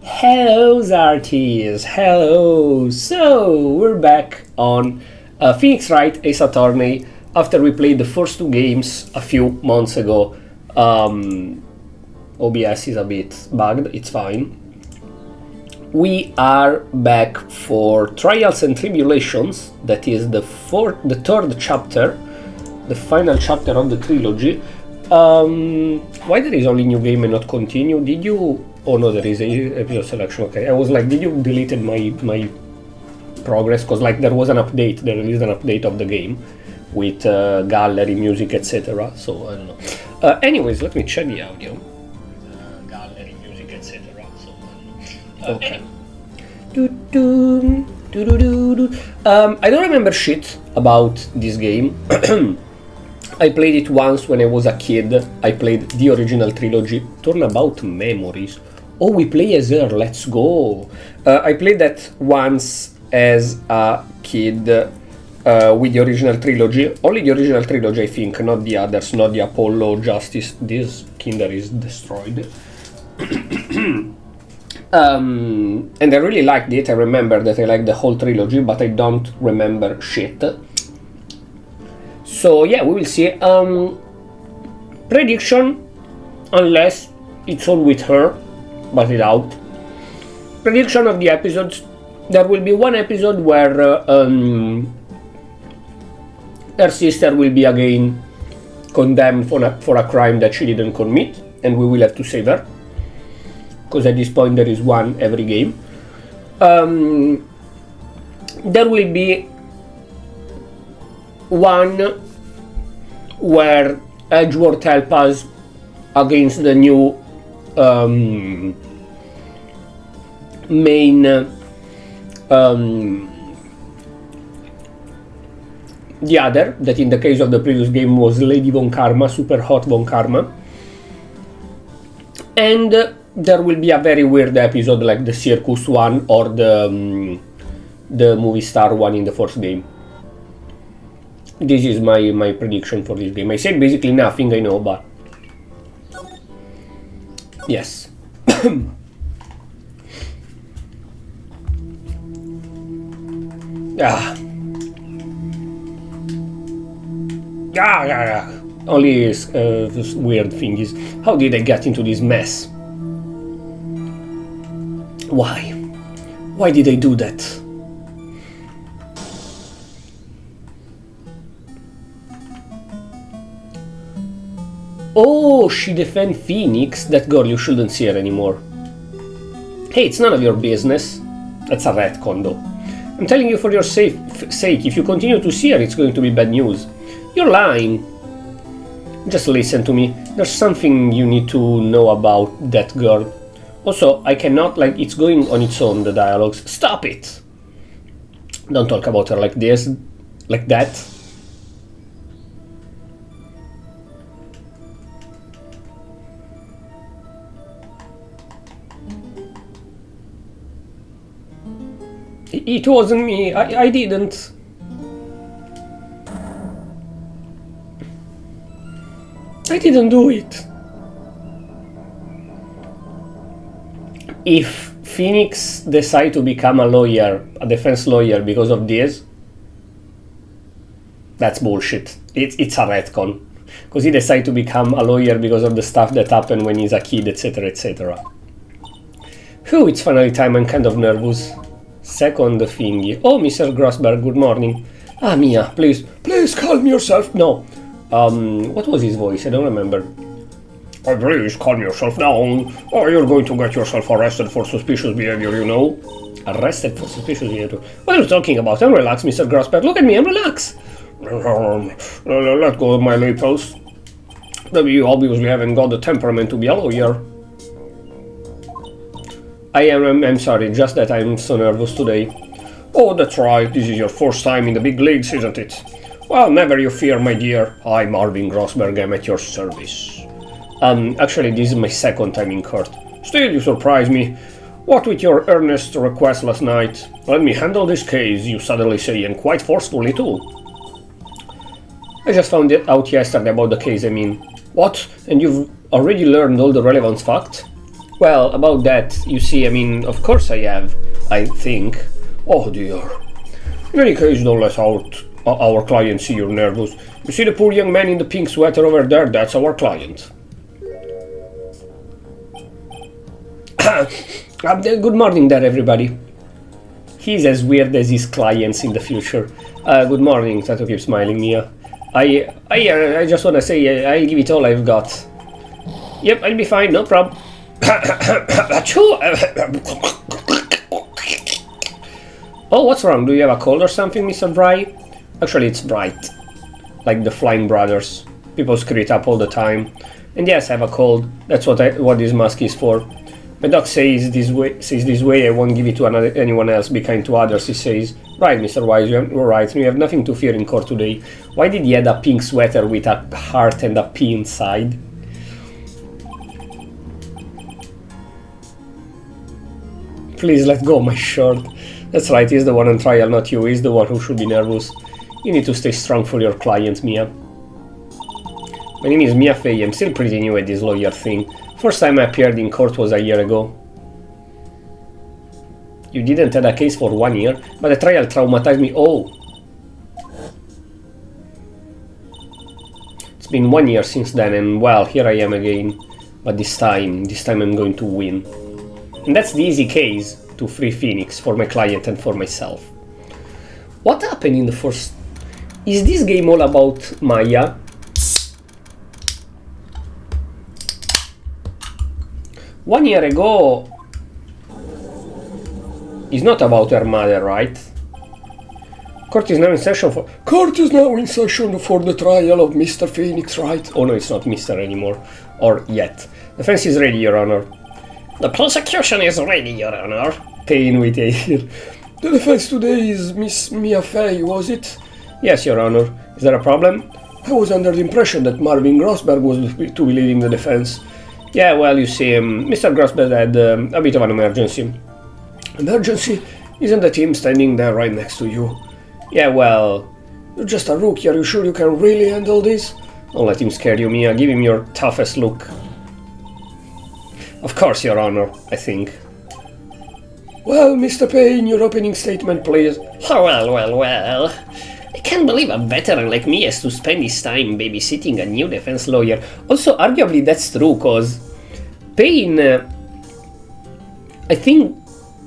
Hello, Zarties. Hello. So we're back on Phoenix Wright Ace Attorney after we played the first two games a few months ago. OBS is a bit bugged. It's fine. We are back for Trials and Tribulations. That is the third chapter, the final chapter of the trilogy. Why there is only new game and not continue? Did you? Oh no, there is a episode selection. Okay, I was like, did you deleted my progress? Because like there was an update. There is an update of the game with gallery, music, etc. So I don't know. Anyways, let me check the audio. Gallery, music, etc. So okay. I don't remember shit about this game. I played it once when I was a kid. I played the original trilogy. Turnabout Memories. Oh, we play as her. Let's go. I played that once as a kid with the original trilogy. Only the original trilogy, I think, not the others, not the Apollo, Justice. This Kinder is destroyed. And I really liked it. I remember that I liked the whole trilogy, but I don't remember shit. So yeah, we will see. Prediction, unless it's all with her, but it out. Prediction of the episodes. There will be one episode where her sister will be again condemned for a crime that she didn't commit, and we will have to save her. Because at this point there is one every game. There will be one where Edgeworth help us against the new main the other, that in the case of the previous game was Lady Von Karma, Super Hot Von Karma. And there will be a very weird episode like the Circus one or the movie star one in the first game. This is my prediction for this game. I said basically nothing, I know, but yes. Only this weird thing is, how did I get into this mess? Why? Why did I do that? Oh, she defend Phoenix? That girl, you shouldn't see her anymore. Hey, it's none of your business. That's a retcon though. I'm telling you for your sake, if you continue to see her, it's going to be bad news. You're lying. Just listen to me. There's something you need to know about that girl. Also, I cannot, like, it's going on its own, the dialogues. Stop it! Don't talk about her like this, like that. It wasn't me, I didn't. I didn't do it. If Phoenix decide to become a lawyer, a defense lawyer because of this, that's bullshit. It's a retcon. Because he decided to become a lawyer because of the stuff that happened when he's a kid, etc, etc. Phew, it's finally time. I'm kind of nervous. Second thingy. Oh, Mr. Grossberg, good morning. Ah, Mia, please calm yourself. No. What was his voice? I don't remember. Oh, please calm yourself down, or you're going to get yourself arrested for suspicious behavior, you know. Arrested for suspicious behavior? What are you talking about? I'm relaxed, Mr. Grossberg. Look at me, I'm relaxed. Let go of my lapels. You obviously haven't got the temperament to be a lawyer. I'm sorry, just that I'm so nervous today. Oh, that's right, this is your first time in the big leagues, isn't it? Well, never you fear, my dear. I'm Marvin Grossberg, I'm at your service. Actually, this is my second time in court. Still, you surprise me. What with your earnest request last night? Let me handle this case, you suddenly say, and quite forcefully too. I just found it out yesterday about the case, I mean. What? And you've already learned all the relevant facts? Well, about that, you see, I mean, of course I have, I think. Oh dear. In any case, don't let our client see you're nervous. You see the poor young man in the pink sweater over there? That's our client. Good morning there, everybody. He's as weird as his clients in the future. Good morning, Tato keeps smiling, Mia. I just wanna say, I'll give it all I've got. Yep, I'll be fine, no problem. Oh, what's wrong? Do you have a cold or something, Mr. Dry? Actually, it's Bright. Like the Flying Brothers. People screw it up all the time. And yes, I have a cold. That's what this mask is for. My dog says this way, I won't give it to anyone else, be kind to others, he says. Right, Mr. Wise, you're right, you have nothing to fear in court today. Why did he add a pink sweater with a heart and a P inside? Please let go my shirt. That's right, he's the one on trial, not you. He's the one who should be nervous. You need to stay strong for your client, Mia. My name is Mia Fey. I'm still pretty new at this lawyer thing. First time I appeared in court was a year ago. You didn't have a case for 1 year, but the trial traumatized me. Oh! It's been 1 year since then, and well, here I am again. But this time I'm going to win. And that's the easy case to free Phoenix for my client and for myself. What happened in the first... Is this game all about Maya? One year ago... It's not about her mother, right? Court is now in session for... Court is now in session for the trial of Mr. Phoenix, right? Oh no, it's not Mr. anymore. Or yet. Defense is ready, Your Honor. The prosecution is ready, Your Honor. Pain with ear. The defense today is Miss Mia Fey, was it? Yes, Your Honor. Is there a problem? I was under the impression that Marvin Grossberg was to be leading the defense. Yeah, well, you see, Mr. Grossberg had a bit of an emergency. Emergency? Isn't the team standing there right next to you? Yeah, well... You're just a rookie, are you sure you can really handle this? Don't let him scare you, Mia. Give him your toughest look. Of course, Your Honor, I think. Well, Mr. Payne, your opening statement, please. Oh, well. I can't believe a veteran like me has to spend his time babysitting a new defense lawyer. Also, arguably, that's true, cause Payne... I think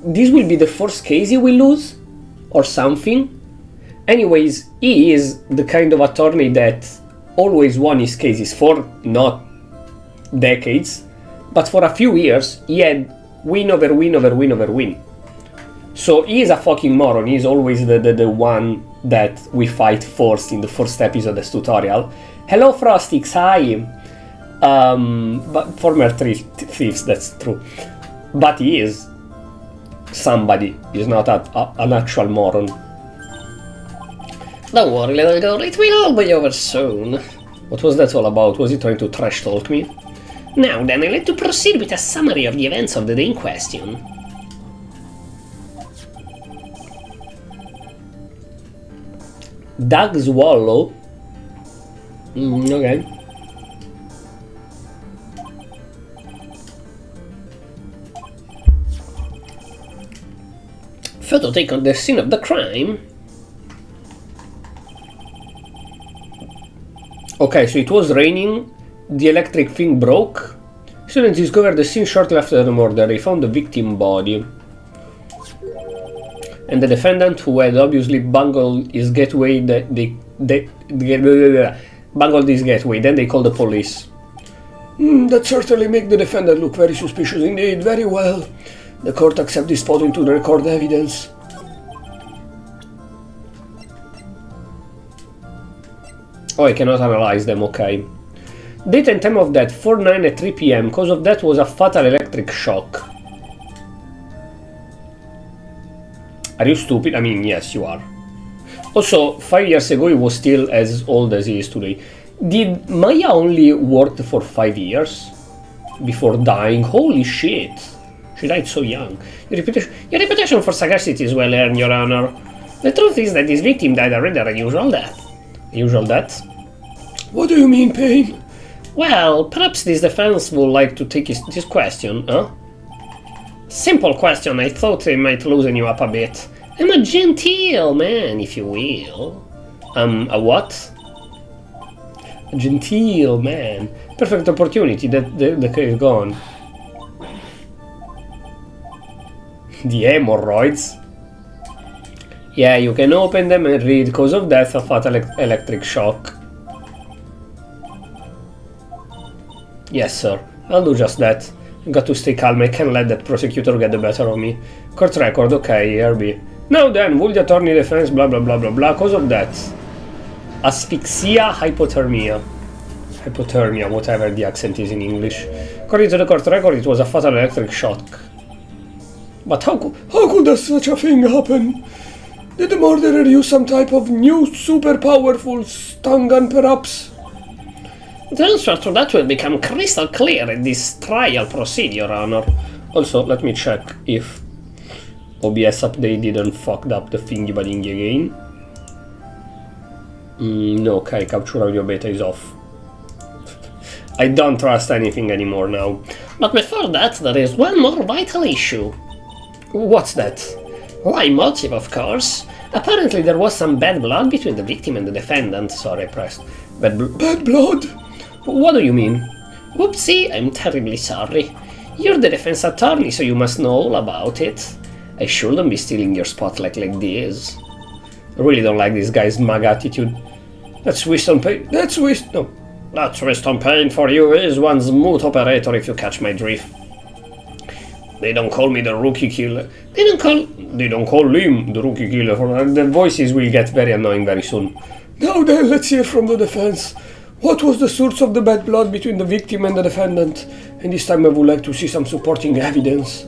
this will be the first case he will lose, or something. Anyways, he is the kind of attorney that always won his cases for not decades, but for a few years he had win over win. So he is a fucking moron. He is always the one that we fight first in the first episode of this tutorial. Hello Frostix, hi! But former thieves, that's true. But he is somebody. He's not an actual moron. Don't worry, little girl, it will all be over soon. What was that all about? Was he trying to trash talk me? Now then, I'd like to proceed with a summary of the events of the day in question. Doug Swallow? Okay. Photo taken on the scene of the crime. Okay, so it was raining, the electric thing broke. Students discovered the scene shortly after the murder. They found the victim body. And the defendant, who had obviously bungled his getaway, bungled his getaway, then they called the police. That certainly makes the defendant look very suspicious indeed. Very well. The court accepts this photo into the record evidence. Oh, I cannot analyze them, okay. Date and time of death, 4/9 at 3 PM. Cause of death was a fatal electric shock. Are you stupid? I mean, yes, you are. Also, 5 years ago he was still as old as he is today. Did Maya only work for 5 years before dying? Holy shit. She died so young. Your reputation for sagacity is well earned, Your Honor. The truth is that this victim died a rather unusual death. Usual death? What do you mean, Payne? Well, perhaps this defense would like to take this question, huh? Simple question, I thought I might loosen you up a bit. I'm a genteel man, if you will. A what? A genteel man. Perfect opportunity, the key is gone. The hemorrhoids? Yeah, you can open them and read cause of death, a fatal electric shock. Yes, sir. I'll do just that. Got to stay calm, I can't let that prosecutor get the better of me. Court record, okay, RB. Now then, will the attorney defense blah blah blah blah blah, cause of death. Asphyxia, hypothermia. Hypothermia, whatever the accent is in English. According to the court record, it was a fatal electric shock. But how could such a thing happen? Did the murderer use some type of new super powerful stun gun perhaps? The answer to that will become crystal clear in this trial procedure, Honor. Also, let me check if OBS update didn't fuck up the thingy-badingy again. No, okay, capture audio beta is off. I don't trust anything anymore now. But before that, there is one more vital issue. What's that? Why motive, of course. Apparently there was some bad blood between the victim and the defendant. Sorry, I pressed. Bad blood? What do you mean? Whoopsie, I'm terribly sorry. You're the defense attorney, so you must know all about it. I shouldn't be stealing your spotlight like this. I really don't like this guy's mug attitude. That's wisdom pain. That's wisdom pain for you is one smooth operator if you catch my drift. They don't call me the rookie killer. They don't call him the rookie killer. The voices will get very annoying very soon. Now then, let's hear from the defense. What was the source of the bad blood between the victim and the defendant? And this time I would like to see some supporting evidence.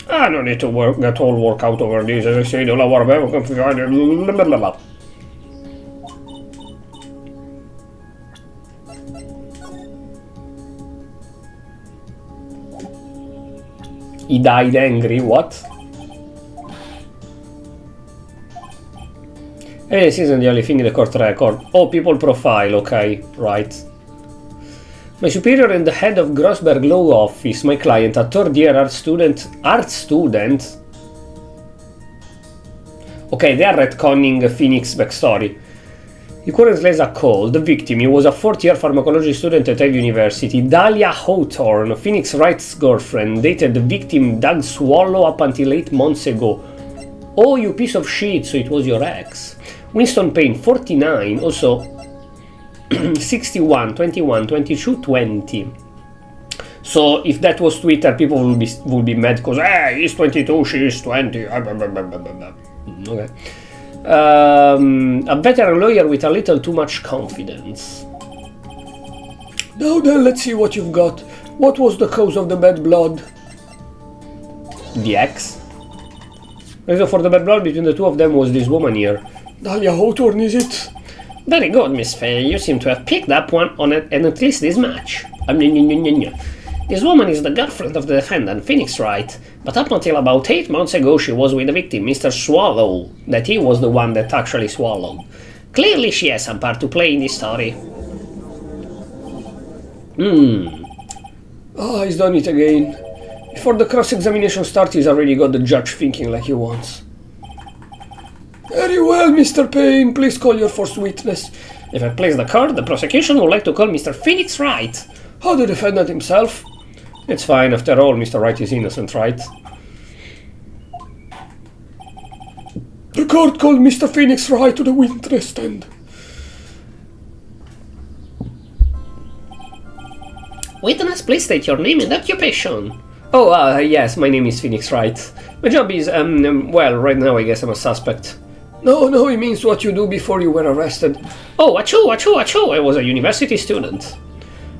I don't need to get all work out over this. As I say, the lower level can figure. He died angry, what? Hey, this isn't the only thing in the court record. Oh, people profile, okay, right. My superior and the head of Grossberg Law Office, my client, a third-year art student. Okay, they are retconning Phoenix backstory. He currently has a call. The victim, he was a fourth-year pharmacology student at Ivy University. Dahlia Hawthorne, Phoenix Wright's girlfriend, dated the victim Doug Swallow up until 8 months ago. Oh, you piece of shit, so it was your ex. Winston Payne, 49, also 61, 21, 22, 20. So if that was Twitter, people will be mad because he's 22, she's 20. Okay. A veteran lawyer with a little too much confidence. Now then, let's see what you've got. What was the cause of the bad blood? The ex? The reason for the bad blood between the two of them was this woman here. Dahlia Hawthorne, is it? Very good, Miss Faye. You seem to have picked up one on it, and at least this match. This woman is the girlfriend of the defendant, Franix, right? But up until about 8 months ago, she was with the victim, Mr. Swallow. That he was the one that actually swallowed. Clearly, she has some part to play in this story. He's done it again. Before the cross-examination starts, he's already got the judge thinking like he wants. Very well, Mr. Payne. Please call your first witness. If I please the court, the prosecution would like to call Mr. Franix Wright. How the defendant himself? It's fine. After all, Mr. Wright is innocent, right? The court called Mr. Franix Wright to the witness stand. Witness, please state your name and occupation. Oh, yes, my name is Franix Wright. My job is, well, right now I guess I'm a suspect. No, it means what you do before you were arrested. Oh, achoo, I was a university student.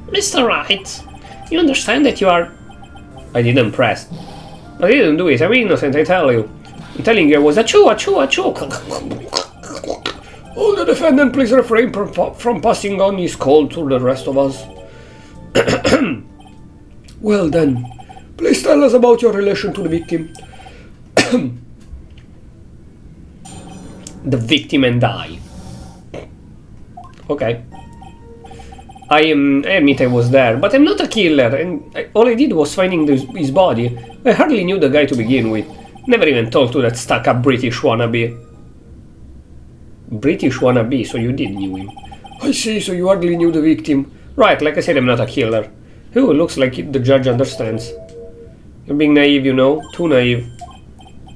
Mr. Wright, you understand that you are... I didn't press. I didn't do it, I'm innocent, I tell you. I'm telling you I was achoo. Oh, the defendant, please refrain from passing on his call to the rest of us. Well then, please tell us about your relation to the victim. The victim and I. Okay. I admit I was there, but I'm not a killer, and all I did was finding his body. I hardly knew the guy to begin with. Never even talked to that stuck-up British wannabe. British wannabe, so you did knew him. I see, so you hardly knew the victim. Right, like I said, I'm not a killer. Who looks like the judge understands. You're being naive, you know? Too naive.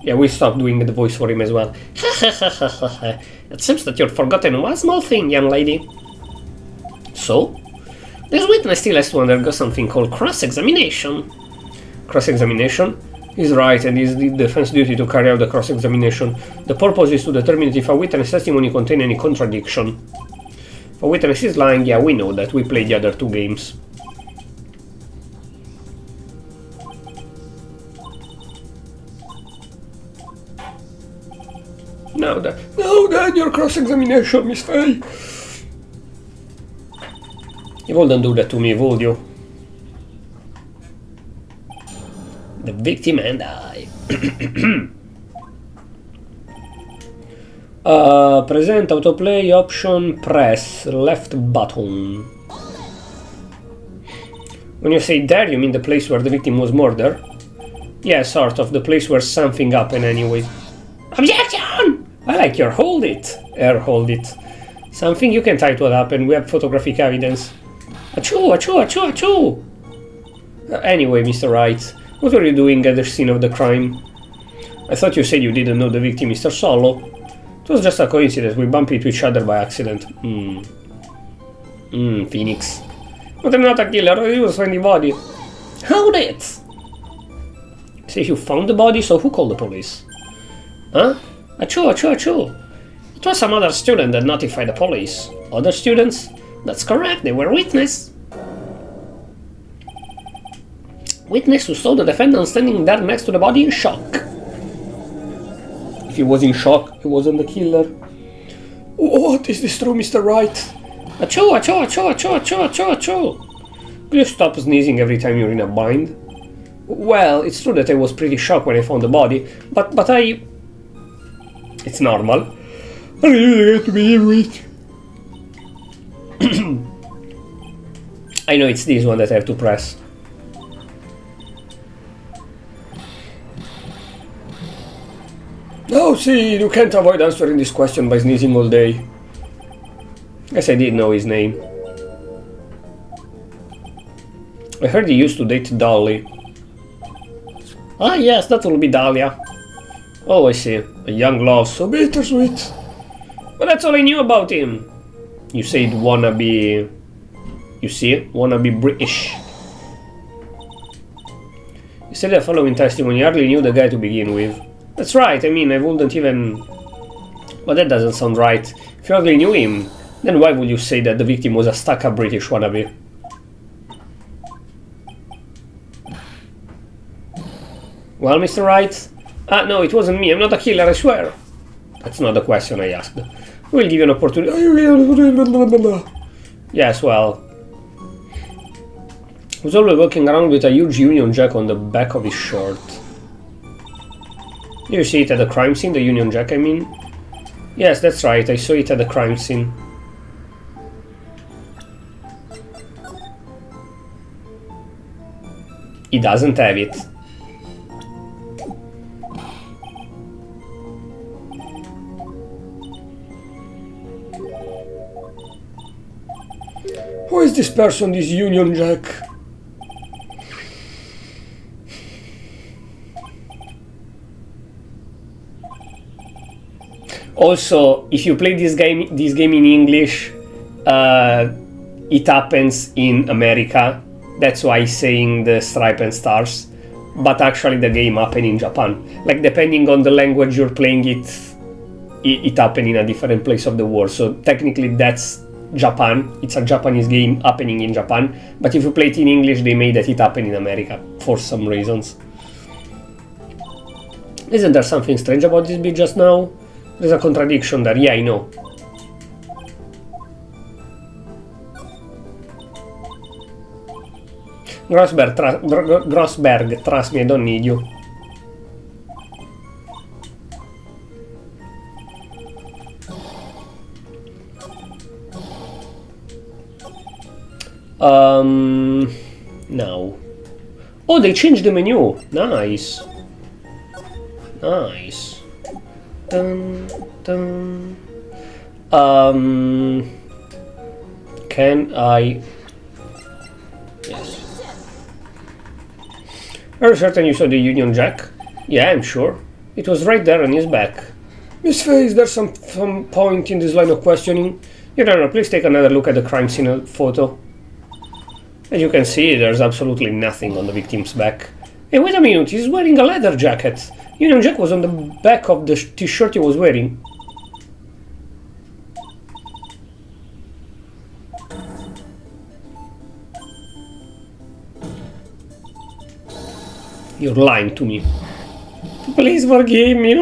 Yeah, we stopped doing the voice for him as well. It seems that you've forgotten one small thing, young lady. So? This witness still has to undergo something called cross-examination. Cross-examination? He's right, and it's the defense duty to carry out the cross-examination. The purpose is to determine if a witness testimony contains any contradiction. If a witness is lying, yeah, we know that. We played the other two games. Now then, your cross-examination, Miss Faye. You wouldn't do that to me, would you? The victim and I. Present autoplay option, press left button. When you say there, you mean the place where the victim was murdered? Yeah, sort of, the place where something happened anyway. Objection! I like your hold it. Hold it. Something you can tie to what happened, we have photographic evidence. Achoo, achoo, achoo, achoo! Anyway, Mr. Wright, what were you doing at the scene of the crime? I thought you said you didn't know the victim, Mr. Solo. It was just a coincidence, we bumped into each other by accident. Phoenix. But I'm not a killer, I was finding the body. Hold it! Say you found the body, so who called the police? Huh? Achoo, achoo, achoo! It was some other student that notified the police. Other students? That's correct, they were witness. Witness who saw the defendant standing there next to the body in shock. If he was in shock, he wasn't the killer. What is this true, Mr. Wright? Achoo, achoo, achoo, achoo, achoo, achoo, achoo! Will you stop sneezing every time you're in a bind? Well, it's true that I was pretty shocked when I found the body, but I... It's normal. I really get to believe it. I know it's this one that I have to press. Oh, see, you can't avoid answering this question by sneezing all day. Guess I did know his name. I heard he used to date Dolly. Ah, yes, that will be Dahlia. Oh, I see. A young love, so bittersweet. But that's all I knew about him. You said wanna be... You see? Wanna be British. You said the following testimony, you hardly knew the guy to begin with. That's right, I mean, I wouldn't even... But that doesn't sound right. If you hardly knew him, then why would you say that the victim was a stuck-up British wannabe? Well, Mr. Wright? Ah, no, it wasn't me, I'm not a killer, I swear. That's not the question I asked. We'll give you an opportunity... Yes, well... He was always walking around with a huge Union Jack on the back of his shirt. Did you see it at the crime scene, the Union Jack, I mean? Yes, that's right, I saw it at the crime scene. He doesn't have it. Who is this person, this Union Jack? Also, if you play this game in English, it happens in America. That's why I'm saying the stripe and stars. But actually the game happened in Japan. Like, depending on the language you're playing it happened in a different place of the world. So technically that's Japan. It's a Japanese game happening in Japan. But if you play it in English, they made that it happen in America for some reasons. Isn't there something strange about this bit just now? There's a contradiction there, yeah, I know. Grossberg, trust me, I don't need you. Now. Oh, they changed the menu. Nice. Nice. Dun, dun. Can I... Yes. Are you certain you saw the Union Jack? Yeah, I'm sure. It was right there on his back. Miss Faye, is there some point in this line of questioning? Your Honor, please take another look at the crime scene photo. As you can see, there's absolutely nothing on the victim's back. Hey, wait a minute, he's wearing a leather jacket. Union Jack was on the back of the t-shirt he was wearing. You're lying to me. Please forgive me.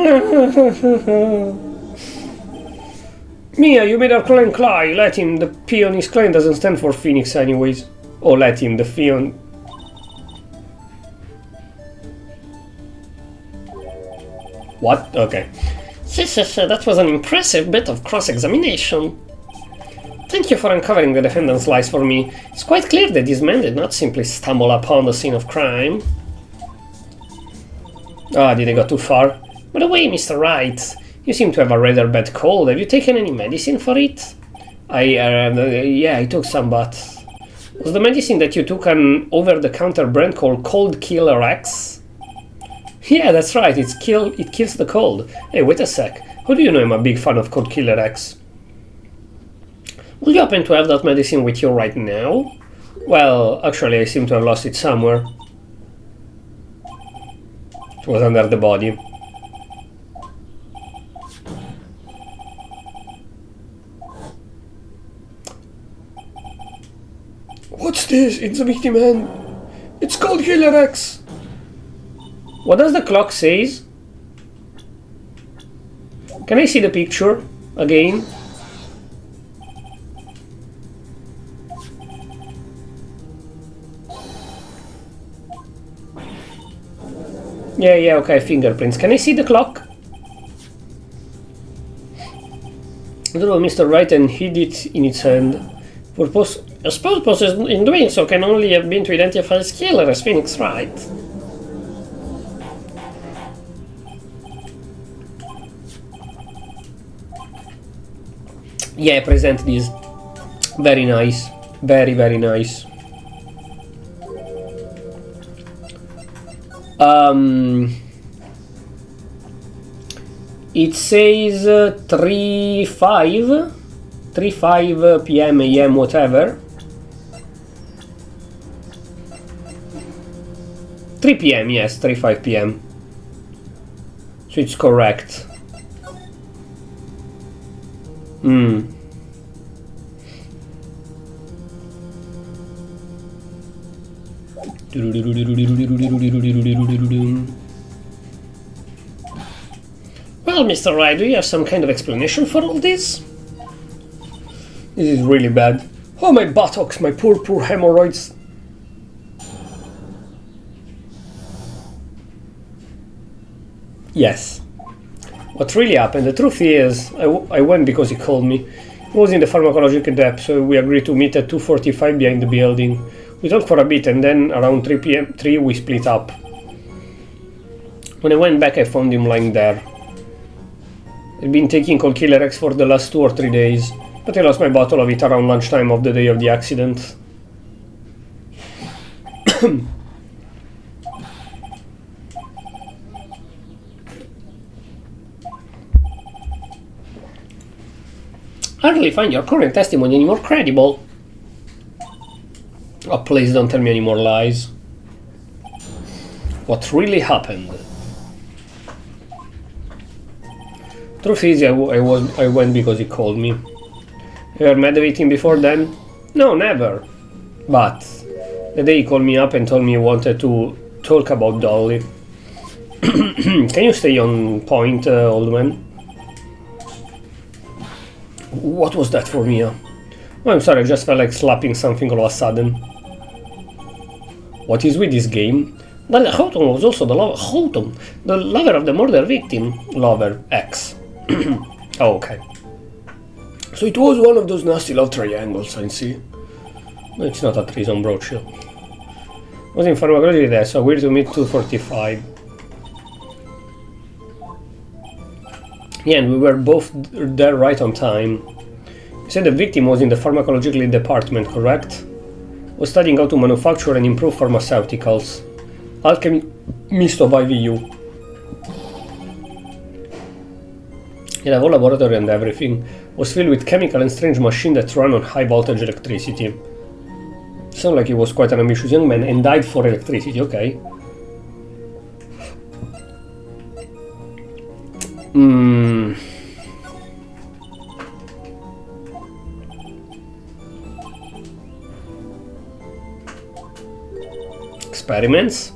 Mia, you made our client cry. Let him. The P on his client doesn't stand for Phoenix anyways. Oh, let him. The P on... What? Okay. That was an impressive bit of cross-examination. Thank you for uncovering the defendant's lies for me. It's quite clear that this man did not simply stumble upon the scene of crime. Ah, did I go too far? By the way, Mr. Wright, you seem to have a rather bad cold. Have you taken any medicine for it? Yeah, I took some, but... Was the medicine that you took an over-the-counter brand called Cold Killer X? Yeah, that's right, it kills the cold. Hey, wait a sec. How do you know I'm a big fan of Cold Killer X? Will you happen to have that medicine with you right now? Well, actually, I seem to have lost it somewhere. It was under the body. What's this? It's a victim hand. It's called Killer X. What does the clock say? Can I see the picture again? Yeah, okay, fingerprints. Can I see the clock? Drew Mr. Wright and hid it in its hand. I suppose in doing so can only have been to identify his killer as Franix, right? Yeah, present this. Very nice. Very, very nice. It says 3:05 p.m. a.m. whatever. 3 p.m. yes, 3:05 p.m. So it's correct. Well, Mr. Wright, do you have some kind of explanation for all this? This is really bad. Oh, my buttocks, my poor hemorrhoids. Yes. What really happened? The truth is, I went because he called me. He was in the pharmacological depth, so we agreed to meet at 2:45 behind the building. We talked for a bit, and then around 3 we split up. When I went back, I found him lying there. I'd been taking Cold Killer X for the last 2 or 3 days, but I lost my bottle of it around lunchtime of the day of the accident. I hardly find your current testimony any more credible. Oh, please don't tell me any more lies. What really happened? Truth is, I went because he called me. You ever met with him before then? No, never. But the day he called me up and told me he wanted to talk about Dolly. Can you stay on point, old man? What was that for, Mia? Oh, I'm sorry, I just felt like slapping something all of a sudden. What is with this game? Well, Houghton was also the lover of the murder victim. Lover, X. Oh, okay. So it was one of those nasty love triangles, I see. No, it's not a treason brooch. Was in pharmacology there, so we're to meet 245. Yeah, and we were both there right on time. You said the victim was in the pharmacological department, correct? Was studying how to manufacture and improve pharmaceuticals. Alchemist of IVU. Yeah, the whole laboratory and everything was filled with chemical and strange machines that run on high voltage electricity. Sounded like he was quite an ambitious young man and died for electricity, okay. Experiments?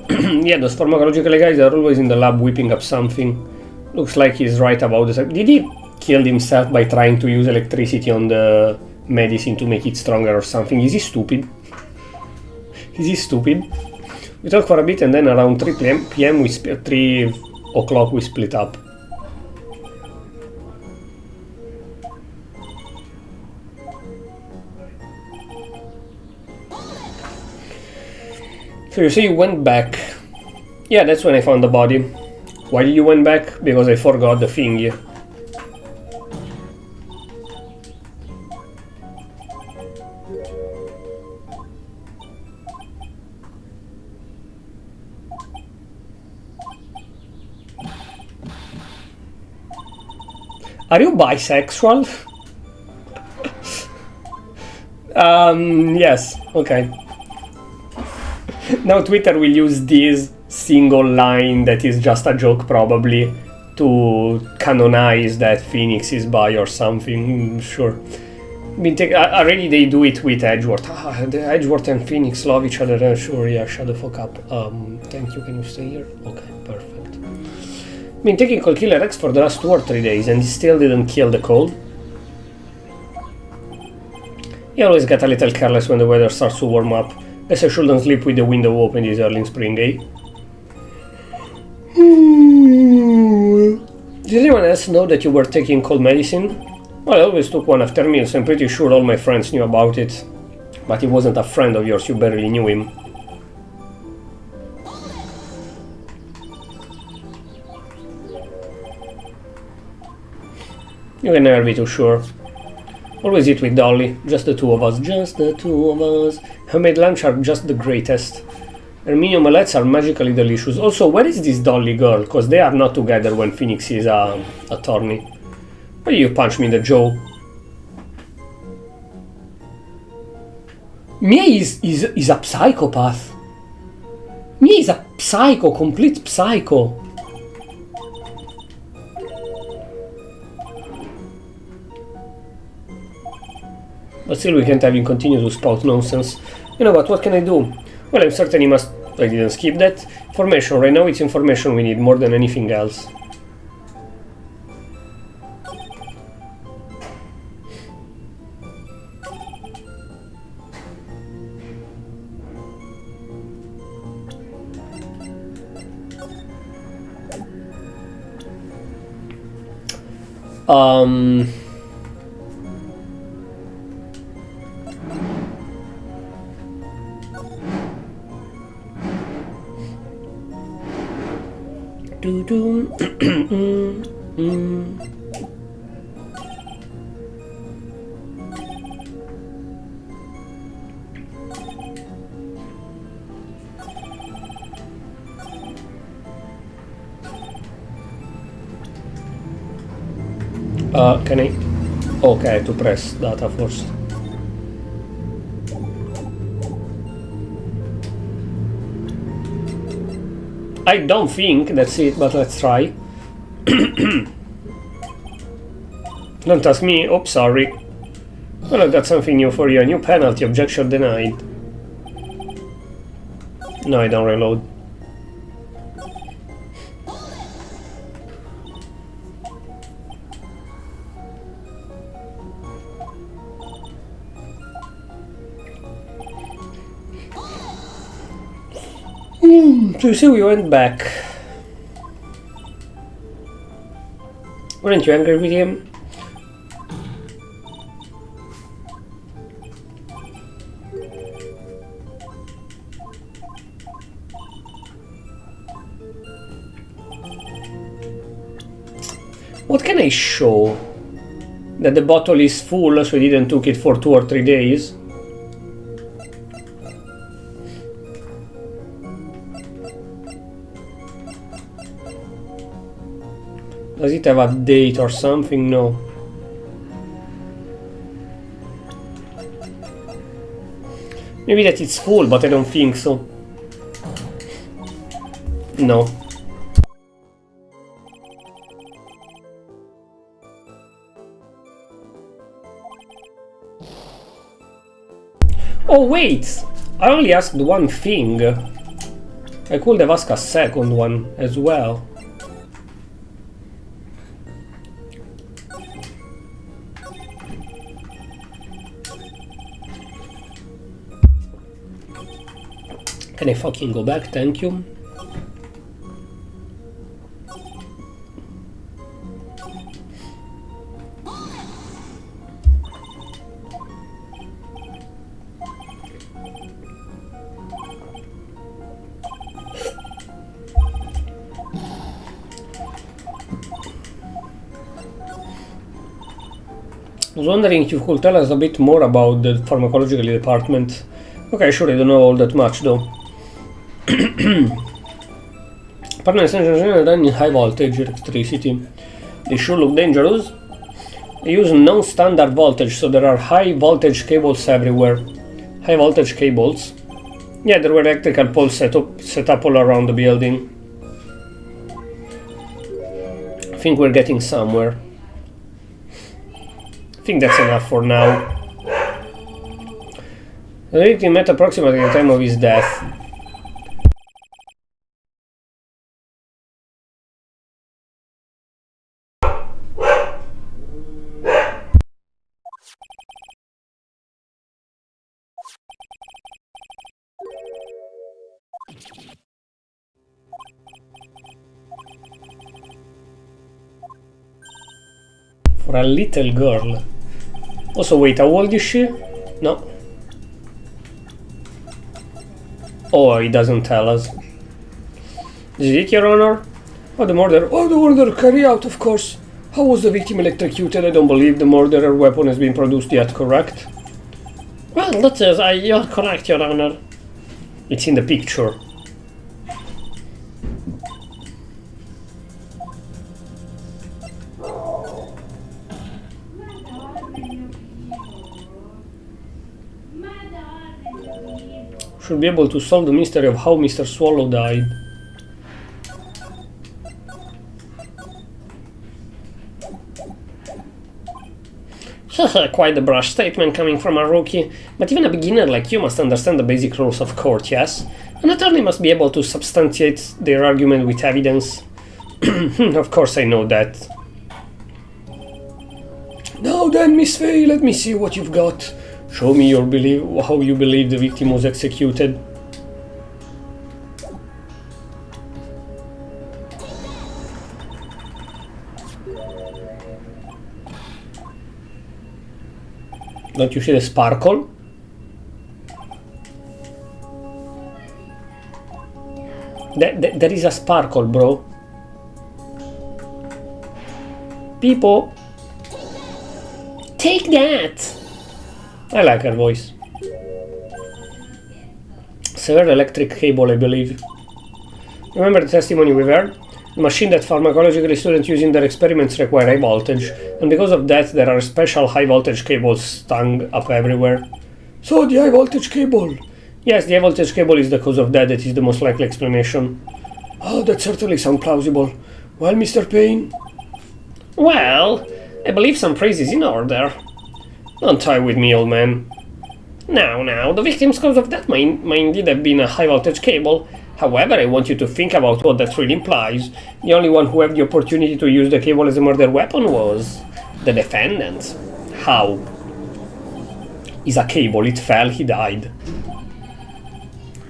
Yeah, those pharmacological guys are always in the lab whipping up something. Looks like he's right about this. Did he kill himself by trying to use electricity on the medicine to make it stronger or something? Is he stupid? Is he stupid? We talked for a bit and then around 3 p.m. 3 o'clock we split up. So you say you went back. Yeah, that's when I found the body. Why did you went back? Because I forgot the thingy. Are you bisexual? Yes, okay. Now Twitter will use this single line that is just a joke probably to canonize that Phoenix is bi or something, sure. Already they do it with Edgeworth. The Edgeworth and Phoenix love each other, sure, yeah, shut the fuck up. Thank you, can you stay here? Okay, perfect. Been taking Cold Killer X for the last 2 or 3 days and he still didn't kill the cold. He always get a little careless when the weather starts to warm up. Guess I shouldn't sleep with the window open this early in spring, eh? Did anyone else know that you were taking cold medicine? Well, I always took one after meals. I'm pretty sure all my friends knew about it. But he wasn't a friend of yours, you barely knew him. You can never be too sure. Always eat with Dolly, just the 2 of us, just the 2 of us. Homemade lunch are just the greatest. Hermine omelettes are magically delicious. Also, where is this Dolly girl? Because they are not together when Phoenix is a attorney. Why do you punch me in the jaw? Mia is a psychopath. Mia is a psycho, complete psycho. But still we can't have him continue to spout nonsense. You know, but what can I do? Well, I'm certain he must... I didn't skip that. Information. Right now it's information we need more than anything else. Can I? Okay, to press data first. I don't think that's it, but let's try. Don't ask me. Oops, sorry. Well, I've got something new for you. A new penalty. Objection denied. No, I don't reload. So you see we went back. Weren't you angry with him? What can I show? That the bottle is full, so we didn't took it for 2 or 3 days. Does it have a date or something? No. Maybe that it's full, but I don't think so. No. Oh wait! I only asked one thing. I could have asked a second one as well. Can I fucking go back? Thank you. I was wondering if you could tell us a bit more about the pharmacological department. Okay, sure, I don't know all that much though. Partners running high voltage electricity. They sure look dangerous. They use non-standard voltage, so there are high voltage cables everywhere. High voltage cables. Yeah, there were electrical poles set up all around the building. I think we're getting somewhere. I think that's enough for now. The victim met approximately the time of his death. For a little girl. Also, wait, how old is she? No. Oh, he doesn't tell us. Is it, Your Honor? Oh, the murder. Oh, the murder carried out, of course. How was the victim electrocuted? I don't believe the murderer weapon has been produced yet, correct? Well, that is, you're correct, Your Honor. It's in the picture. Should be able to solve the mystery of how Mr. Swallow died. Quite a brash statement coming from a rookie, but even a beginner like you must understand the basic rules of court, yes? An attorney must be able to substantiate their argument with evidence. Of course I know that. Now then, Miss Fay, let me see what you've got. Show me how you believe the victim was executed. Don't you see the sparkle? There is a sparkle, bro. People, take that! I like her voice. Severed electric cable, I believe. Remember the testimony we heard? The machine that pharmacological students use in their experiments require high voltage, and because of that there are special high voltage cables strung up everywhere. So the high voltage cable? Yes, the high voltage cable is the cause of death. That is the most likely explanation. Oh, that certainly sounds plausible. Well, Mr. Payne? Well, I believe some praise is in order. Don't toy with me, old man. Now, the victim's cause of death might indeed have been a high-voltage cable. However, I want you to think about what that really implies. The only one who had the opportunity to use the cable as a murder weapon was the defendant. How? Is a cable, it fell, he died.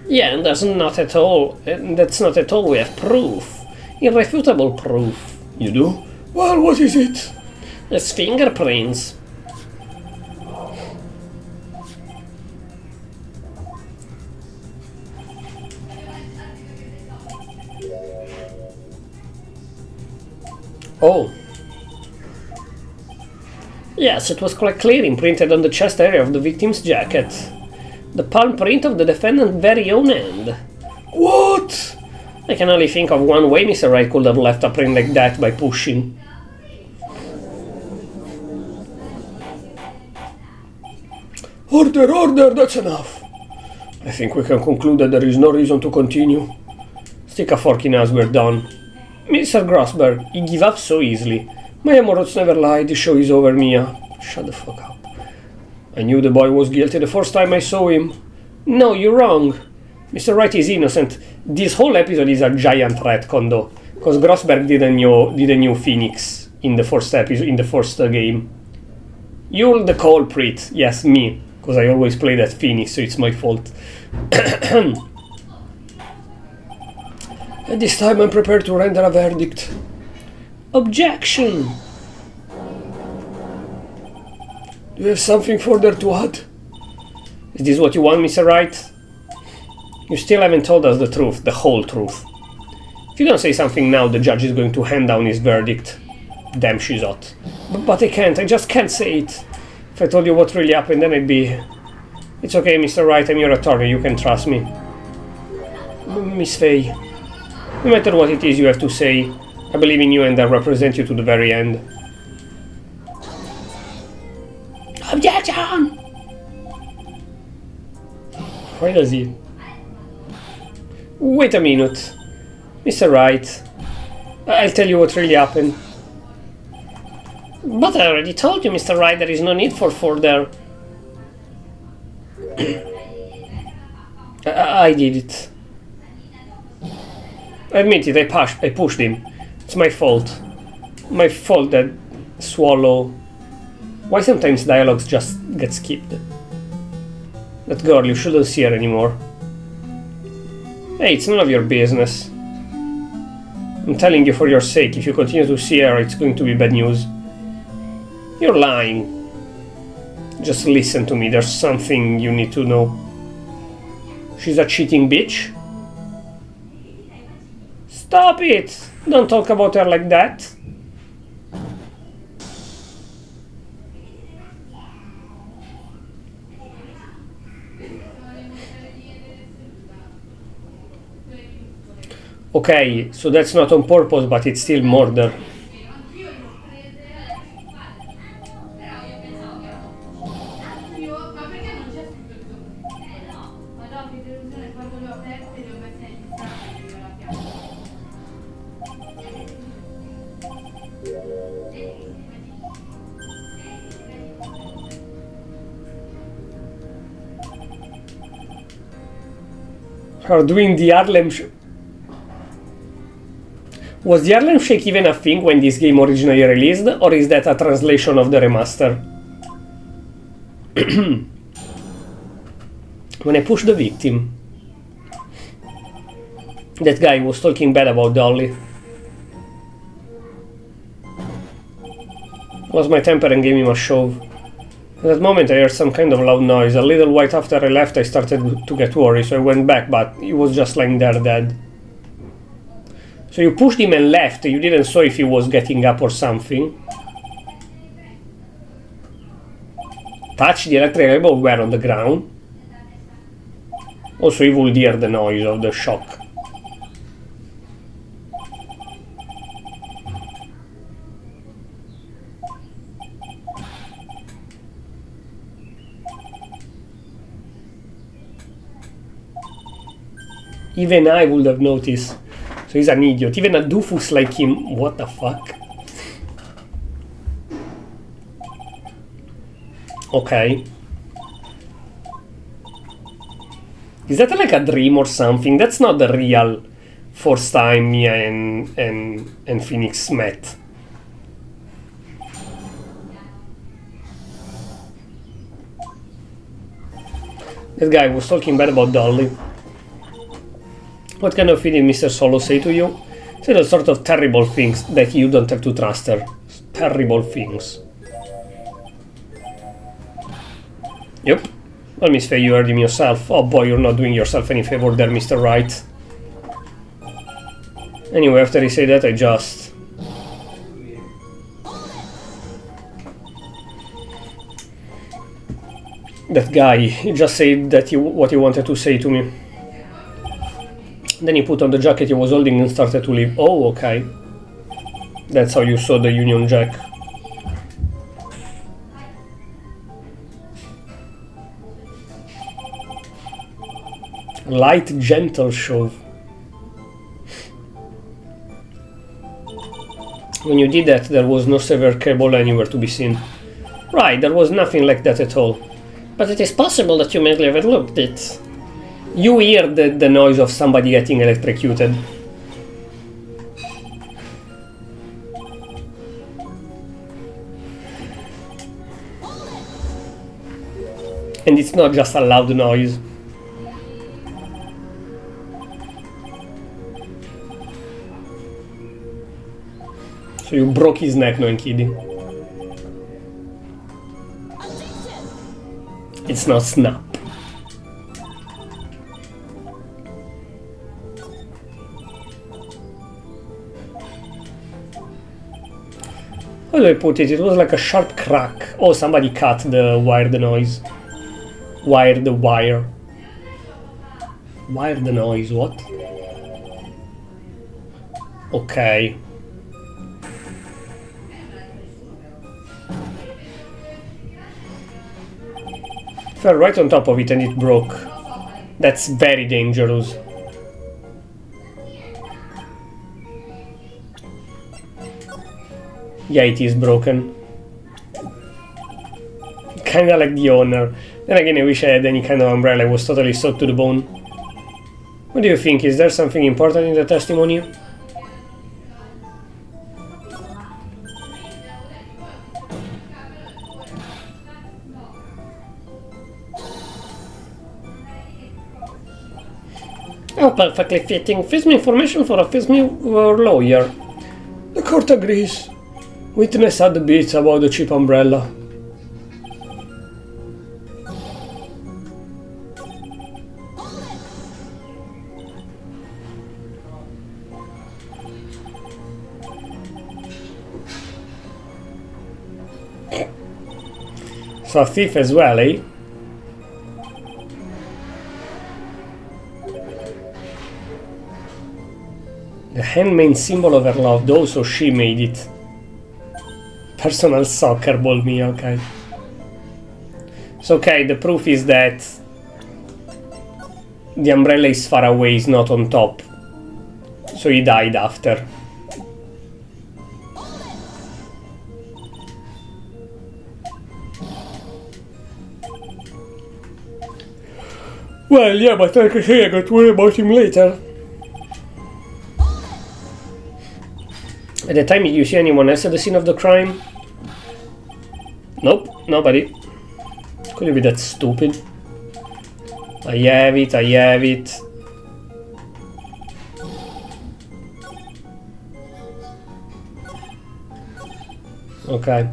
Yeah, and that's not at all we have proof. Irrefutable proof. You do? Well, what is it? It's fingerprints. Oh. Yes, it was quite clear, imprinted on the chest area of the victim's jacket. The palm print of the defendant's very own hand. What? I can only think of one way Mr. Wright could have left a print like that, by pushing. Order, order, that's enough. I think we can conclude that there is no reason to continue. Stick a fork in us, we're done. Mr. Grossberg, you give up so easily. My amorots never lied, the show is over, Mia. Shut the fuck up. I knew the boy was guilty the first time I saw him. No, you're wrong. Mr. Wright is innocent. This whole episode is a giant retcon, though, because Grossberg didn't know Phoenix in the first episode, in the first game. You're the culprit. Yes, me, because I always play that Phoenix, so it's my fault. At this time, I'm prepared to render a verdict. Objection! Do you have something further to add? Is this what you want, Mr. Wright? You still haven't told us the truth, the whole truth. If you don't say something now, the judge is going to hand down his verdict. Damn, she's hot. But I can't, I just can't say it. If I told you what really happened, then I'd be... It's okay, Mr. Wright, I'm your attorney, you can trust me. Miss Faye, no matter what it is you have to say, I believe in you and I represent you to the very end. Objection! Why does he... Wait a minute. Mr. Wright, I'll tell you what really happened. But I already told you, Mr. Wright, there is no need for further... I did it. Admit it, I pushed him. It's my fault. My fault that swallow... Why sometimes dialogues just get skipped? That girl, you shouldn't see her anymore. Hey, it's none of your business. I'm telling you for your sake, if you continue to see her, it's going to be bad news. You're lying. Just listen to me, there's something you need to know. She's a cheating bitch? Stop it! Don't talk about her like that. Okay, so that's not on purpose, but it's still murder. Are doing the Harlem Was the Harlem Shake even a thing when this game originally released, or is that a translation of the remaster? When I pushed the victim, that guy was talking bad about Dolly. Lost my temper and gave him a shove. At that moment I heard some kind of loud noise. A little while after I left I started to get worried, so I went back, but he was just lying there dead. So you pushed him and left, you didn't saw if he was getting up or something. Touch the electric cable were on the ground. Also you would hear the noise of the shock. Even I would have noticed. So he's an idiot. Even a doofus like him. What the fuck? Okay. Is that like a dream or something? That's not the real first time Mia and Phoenix met. That guy was talking bad about Dolly. What kind of thing did Mr. Solo say to you? He said all sort of terrible things that you don't have to trust her. Terrible things. Yep. Well, Miss Faye, you heard him yourself. Oh boy, you're not doing yourself any favor there, Mr. Wright. Anyway, after he said that, I just... That guy, he just said that what he wanted to say to me. Then he put on the jacket he was holding and started to leave. Oh, okay. That's how you saw the Union Jack. Light, gentle shove. When you did that, there was no severe cable anywhere to be seen. Right, there was nothing like that at all. But it is possible that you may have overlooked it. You hear the noise of somebody getting electrocuted. And it's not just a loud noise. So you broke his neck, no I'm kidding. It's not snap. How do I put it? It was like a sharp crack. Oh, somebody cut the wire, the noise. Wire the wire. Wire the noise, what? Okay. Fell right on top of it and it broke. That's very dangerous. Yeah, it is broken. Kinda like the owner. Then again, I wish I had any kind of umbrella. I was totally soaked to the bone. What do you think? Is there something important in the testimony? Oh, perfectly fitting. FISM information for a FISM lawyer. The court agrees. Witness had the bits about the cheap umbrella. So a thief as well, eh? The handmade symbol of her love, though, so she made it. Personal soccer ball me, okay. So okay, the proof is that the umbrella is far away, is not on top. So he died after. Well, yeah, but like I say, I got worried about him later. At the time, did you see anyone else at the scene of the crime? Nope, nobody. Could you be that stupid? I have it, I have it. Okay.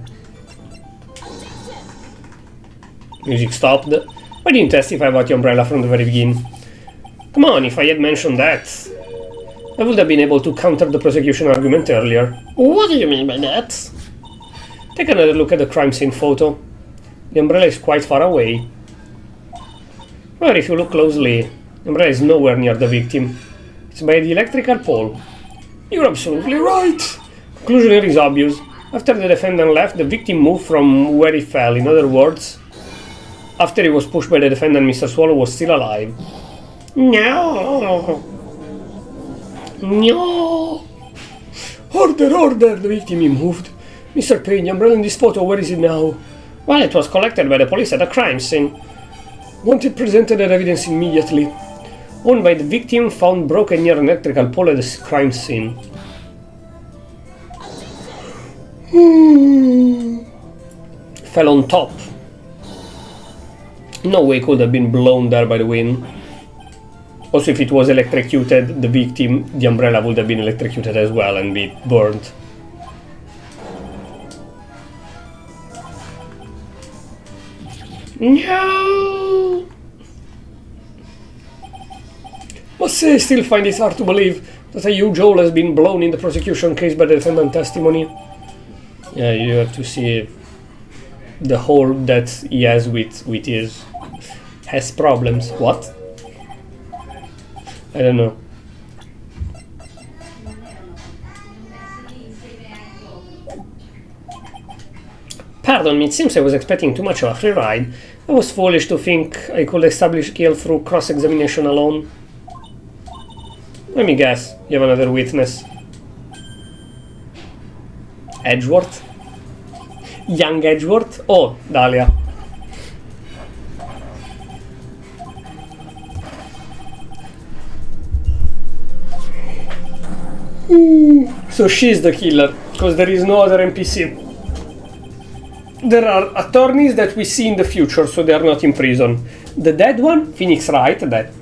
Music stopped. Why didn't you testify about the umbrella from the very beginning? Come on, if I had mentioned that, I would have been able to counter the prosecution argument earlier. What do you mean by that? Take another look at the crime scene photo. The umbrella is quite far away. Well, if you look closely, the umbrella is nowhere near the victim. It's by the electrical pole. You're absolutely right! Conclusion here is obvious. After the defendant left, the victim moved from where he fell. In other words, after he was pushed by the defendant, Mr. Swallow was still alive. No! No! Order, order! The victim he moved. Mr. Payne, the umbrella in this photo, where is it now? Well, it was collected by the police at the crime scene. Wanted presented as evidence immediately. Owned by the victim, found broken near an electrical pole at the crime scene. Fell on top. No way could have been blown there by the wind. Also, if it was electrocuted, the victim, the umbrella would have been electrocuted as well and be burned. No! Must say I still find it hard to believe that a huge hole has been blown in the prosecution case by the defendant testimony. Yeah, you have to see the hole that he has with his has problems. What? I don't know. Pardon me, it seems I was expecting too much of a free ride. I was foolish to think I could establish guilt through cross-examination alone. Let me guess, you have another witness. Edgeworth? Young Edgeworth? Oh, Dahlia. So she's the killer, because there is no other NPC. There are attorneys that we see in the future, so they are not in prison. The dead one, Phoenix Wright, that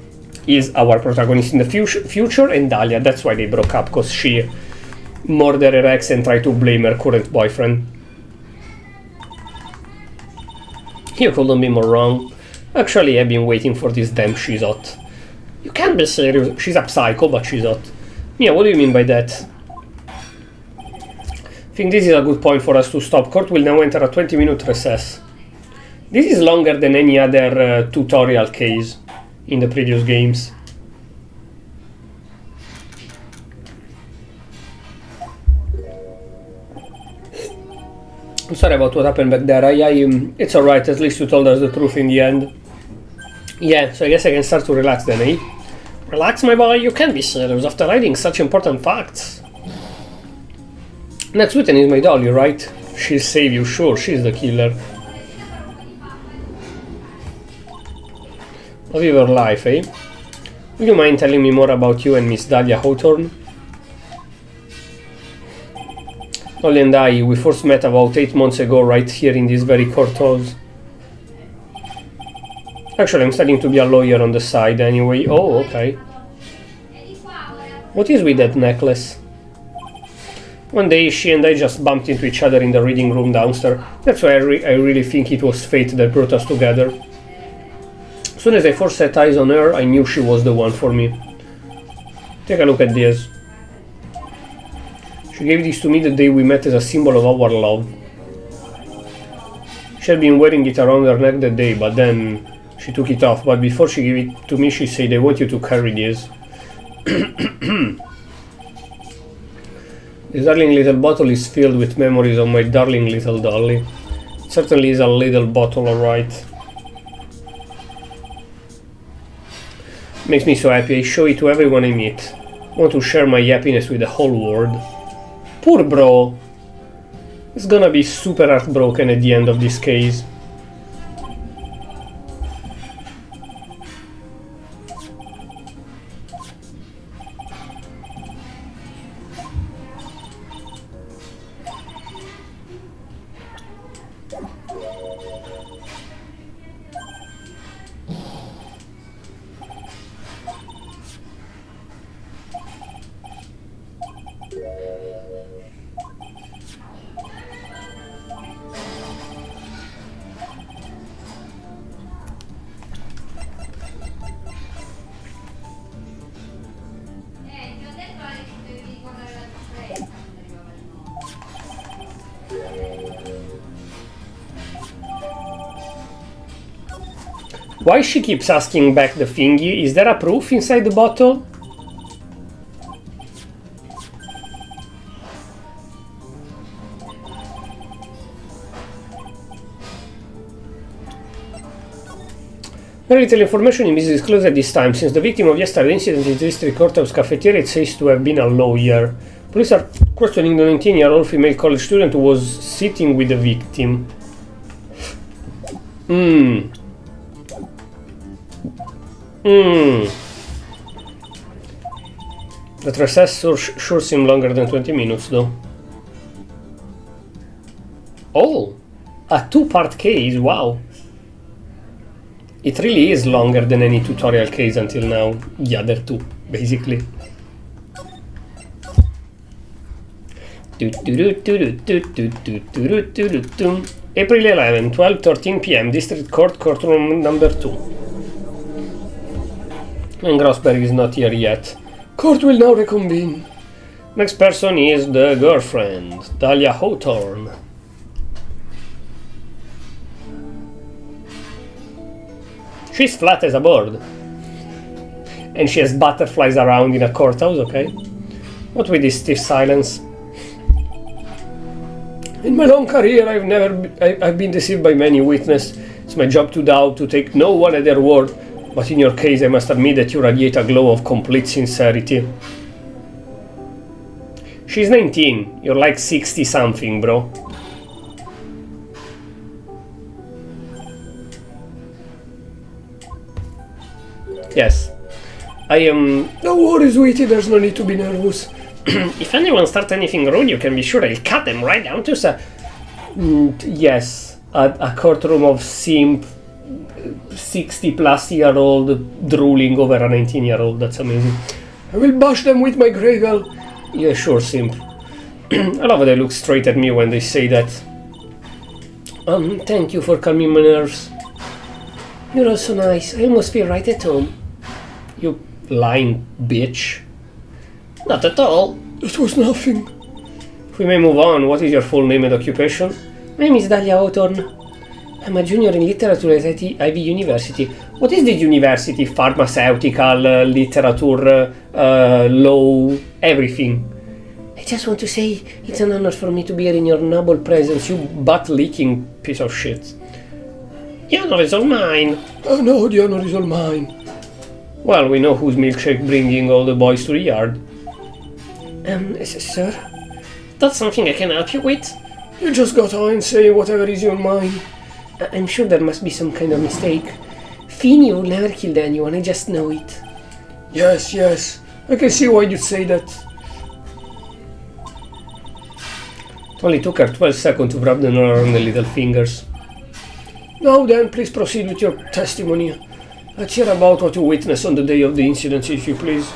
is our protagonist in the future, and Dahlia, that's why they broke up, because she murdered her ex and tried to blame her current boyfriend. You couldn't be more wrong. Actually, I've been waiting for this damn she's hot. You can't be serious. She's a psycho, but she's hot. Yeah, what do you mean by that? I think this is a good point for us to stop. Court will now enter a 20-minute recess. This is longer than any other tutorial case in the previous games. I'm sorry about what happened back there. It's alright, at least you told us the truth in the end. Yeah, so I guess I can start to relax then, eh? Relax, my boy, you can't be serious after hiding such important facts. Next witness is my dolly, right? She'll save you, sure, she's the killer. Of your life, eh? Would you mind telling me more about you and Miss Dahlia Hawthorne? Dolly and I, we first met about 8 months ago right here in this very court halls. Actually, I'm studying to be a lawyer on the side anyway. Oh, okay. What is with that necklace? One day, she and I just bumped into each other in the reading room downstairs. That's why I really think it was fate that brought us together. As soon as I first set eyes on her, I knew she was the one for me. Take a look at this. She gave this to me the day we met as a symbol of our love. She had been wearing it around her neck that day, but then she took it off. But before she gave it to me, she said, I want you to carry this. This darling little bottle is filled with memories of my darling little dolly. It certainly is a little bottle, alright. Makes me so happy. I show it to everyone I meet. I want to share my happiness with the whole world. Poor bro. He's gonna be super heartbroken at the end of this case. Why she keeps asking back the thingy? Is there a proof inside the bottle? Very little information is disclosed at this time. Since the victim of yesterday's incident in the district courthouse cafeteria, it says to have been a lawyer. Police are questioning the 19-year-old female college student who was sitting with the victim. That recess sure seemed longer than 20 minutes, though. Oh! A two-part case, wow! It really is longer than any tutorial case until now. The other two, basically. April 11, 12:13 p.m. District Court, courtroom number 2. And Grossberg is not here yet. Court will now reconvene. Next person is the girlfriend, Dahlia Hawthorne. She's flat as a board. And she has butterflies around in a courthouse, okay? What with this stiff silence? In my long career, I've been deceived by many witnesses. It's my job to doubt, to take no one at their word. But in your case, I must admit that you radiate a glow of complete sincerity. She's 19. You're like 60-something, bro. Yes. I am... No worries, Witty. There's no need to be nervous. If anyone starts anything rude, you can be sure I'll cut them right down to... yes. A courtroom of simp... 60-plus-year-old drooling over a 19-year-old. That's amazing. I will bash them with my gravel. Yeah, sure, simp. I love how they look straight at me when they say that. Thank you for calming my nerves. You're also nice. I almost feel right at home. You lying bitch. Not at all. It was nothing. If we may move on, what is your full name and occupation? My name is Dalia Hawthorne. I'm a junior in literature at Ivy University. What is the university? Pharmaceutical, literature, law, everything. I just want to say it's an honor for me to be here in your noble presence, you butt-licking piece of shit. The honor is all mine. Oh no, the honor is all mine. Well, we know who's milkshake bringing all the boys to the yard. Sir? That's something I can help you with? You just got on saying whatever is your mind. I'm sure there must be some kind of mistake. Feeney would never kill anyone, I just know it. Yes, yes. I can see why you'd say that. It only took her 12 seconds to wrap them around the little fingers. Now then, please proceed with your testimony. Let's hear about what you witnessed on the day of the incident, if you please.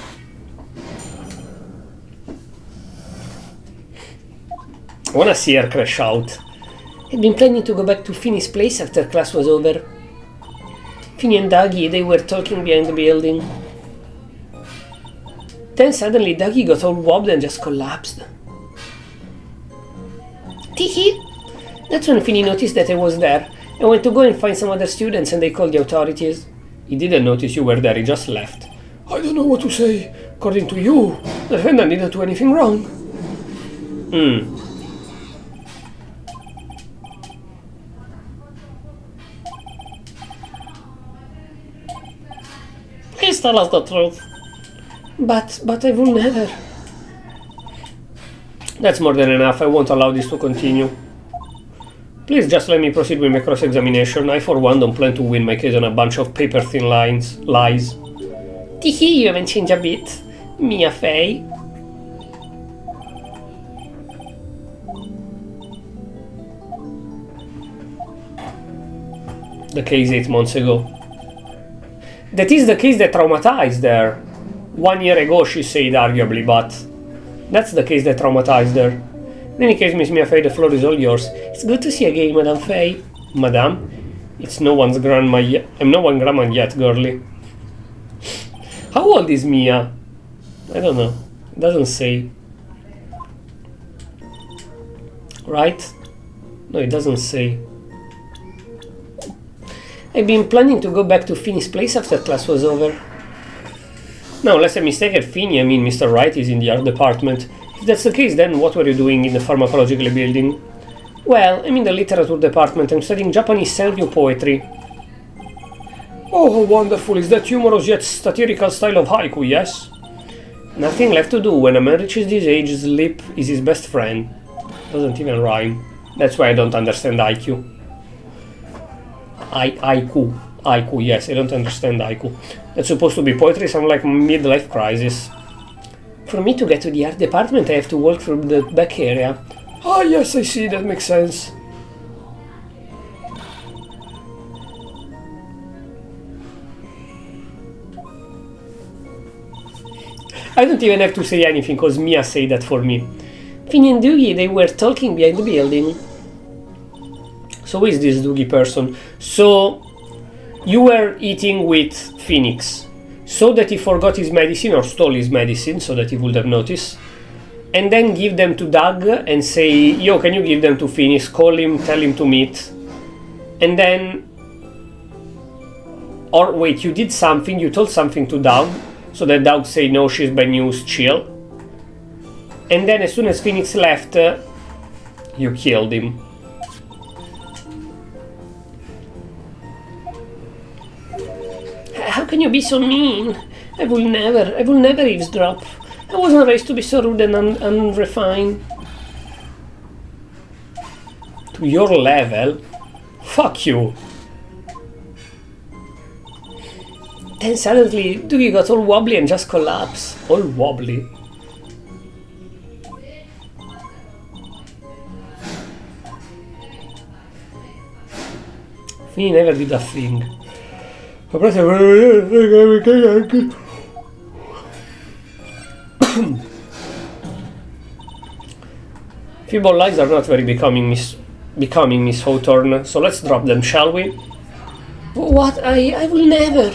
I wanna see her crash out. I'd been planning to go back to Finney's place after class was over. Finney and Dougie, they were talking behind the building. Then suddenly Dougie got all wobbly and just collapsed. Tee-hee! That's when Finney noticed that I was there. I went to go and find some other students and they called the authorities. He didn't notice you were there, he just left. I don't know what to say. According to you, the defendant didn't do anything wrong. Please tell us the truth. But I will never. That's more than enough. I won't allow this to continue. Please just let me proceed with my cross-examination. I, for one, don't plan to win my case on a bunch of paper-thin lies. Tee-hee, you haven't changed a bit. Mia Fey. The case 8 months ago. That is the case that traumatized her. 1 year ago, she said, arguably, but that's the case that traumatized her. In any case, Miss Mia Fey, the floor is all yours. It's good to see you again, Madame Fey. Madame? It's no one's grandma yet. I'm no one's grandma yet, girlie. How old is Mia? I don't know. It doesn't say. Right? No, it doesn't say. I've been planning to go back to Finney's place after class was over. No, unless I'm mistaken, Finney, I mean Mr. Wright, is in the art department. If that's the case, then what were you doing in the pharmacological building? Well, I'm in the literature department. I'm studying Japanese Senryu poetry. Oh, wonderful. Is that humorous yet satirical style of haiku, yes? Nothing left to do. When a man reaches this age, sleep is his best friend. Doesn't even rhyme. That's why I don't understand haiku. Haiku, yes, I don't understand haiku. That's supposed to be poetry, sound like midlife crisis. For me to get to the art department, I have to walk through the back area. Ah, yes, I see, that makes sense. I don't even have to say anything, because Mia said that for me. Finney and Dougie, they were talking behind the building. So who is this Dougie person? So, you were eating with Franix, so that he forgot his medicine or stole his medicine, so that he would have noticed, and then give them to Doug and say, yo, can you give them to Franix, call him, tell him to meet, and then Or wait, you did something, you told something to Doug, so that Doug say no, she's bad news, chill. And then as soon as Phoenix left, you killed him. How can you be so mean? I will never eavesdrop. I wasn't raised to be so rude and unrefined. To your level? Fuck you. Then suddenly, Doogie got all wobbly and just collapsed. All wobbly. He never did a thing. Feeble lies are not very becoming, Miss Hawthorne, so let's drop them, shall we? What? I will never.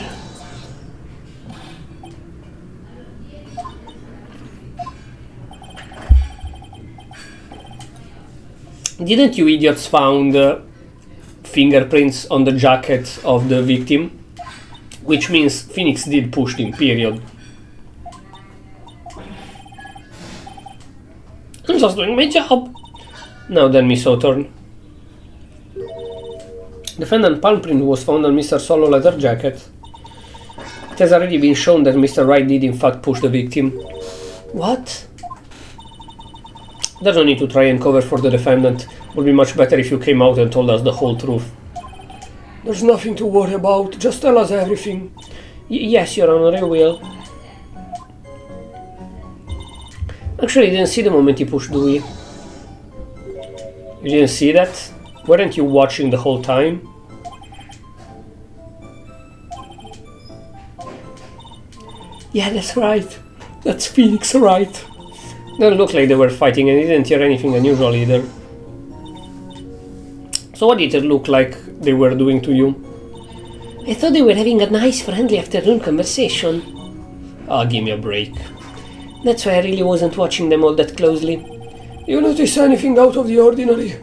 Didn't you idiots found fingerprints on the jacket of the victim? Which means Phoenix did push him, period. I'm just doing my job. Now then, Miss Hawthorne. Defendant palm print was found on Mr. Solo leather jacket. It has already been shown that Mr. Wright did in fact push the victim. What? There's no need to try and cover for the defendant. It would be much better if you came out and told us the whole truth. There's nothing to worry about. Just tell us everything. Yes, Your Honor, I will. Actually, I didn't see the moment he pushed Dewey. You didn't see that? Weren't you watching the whole time? Yeah, that's right. That's Phoenix Wright. Didn't look like they were fighting, and I didn't hear anything unusual either. So what did it look like they were doing to you? I thought they were having a nice friendly afternoon conversation. Ah, give me a break. That's why I really wasn't watching them all that closely. You notice anything out of the ordinary?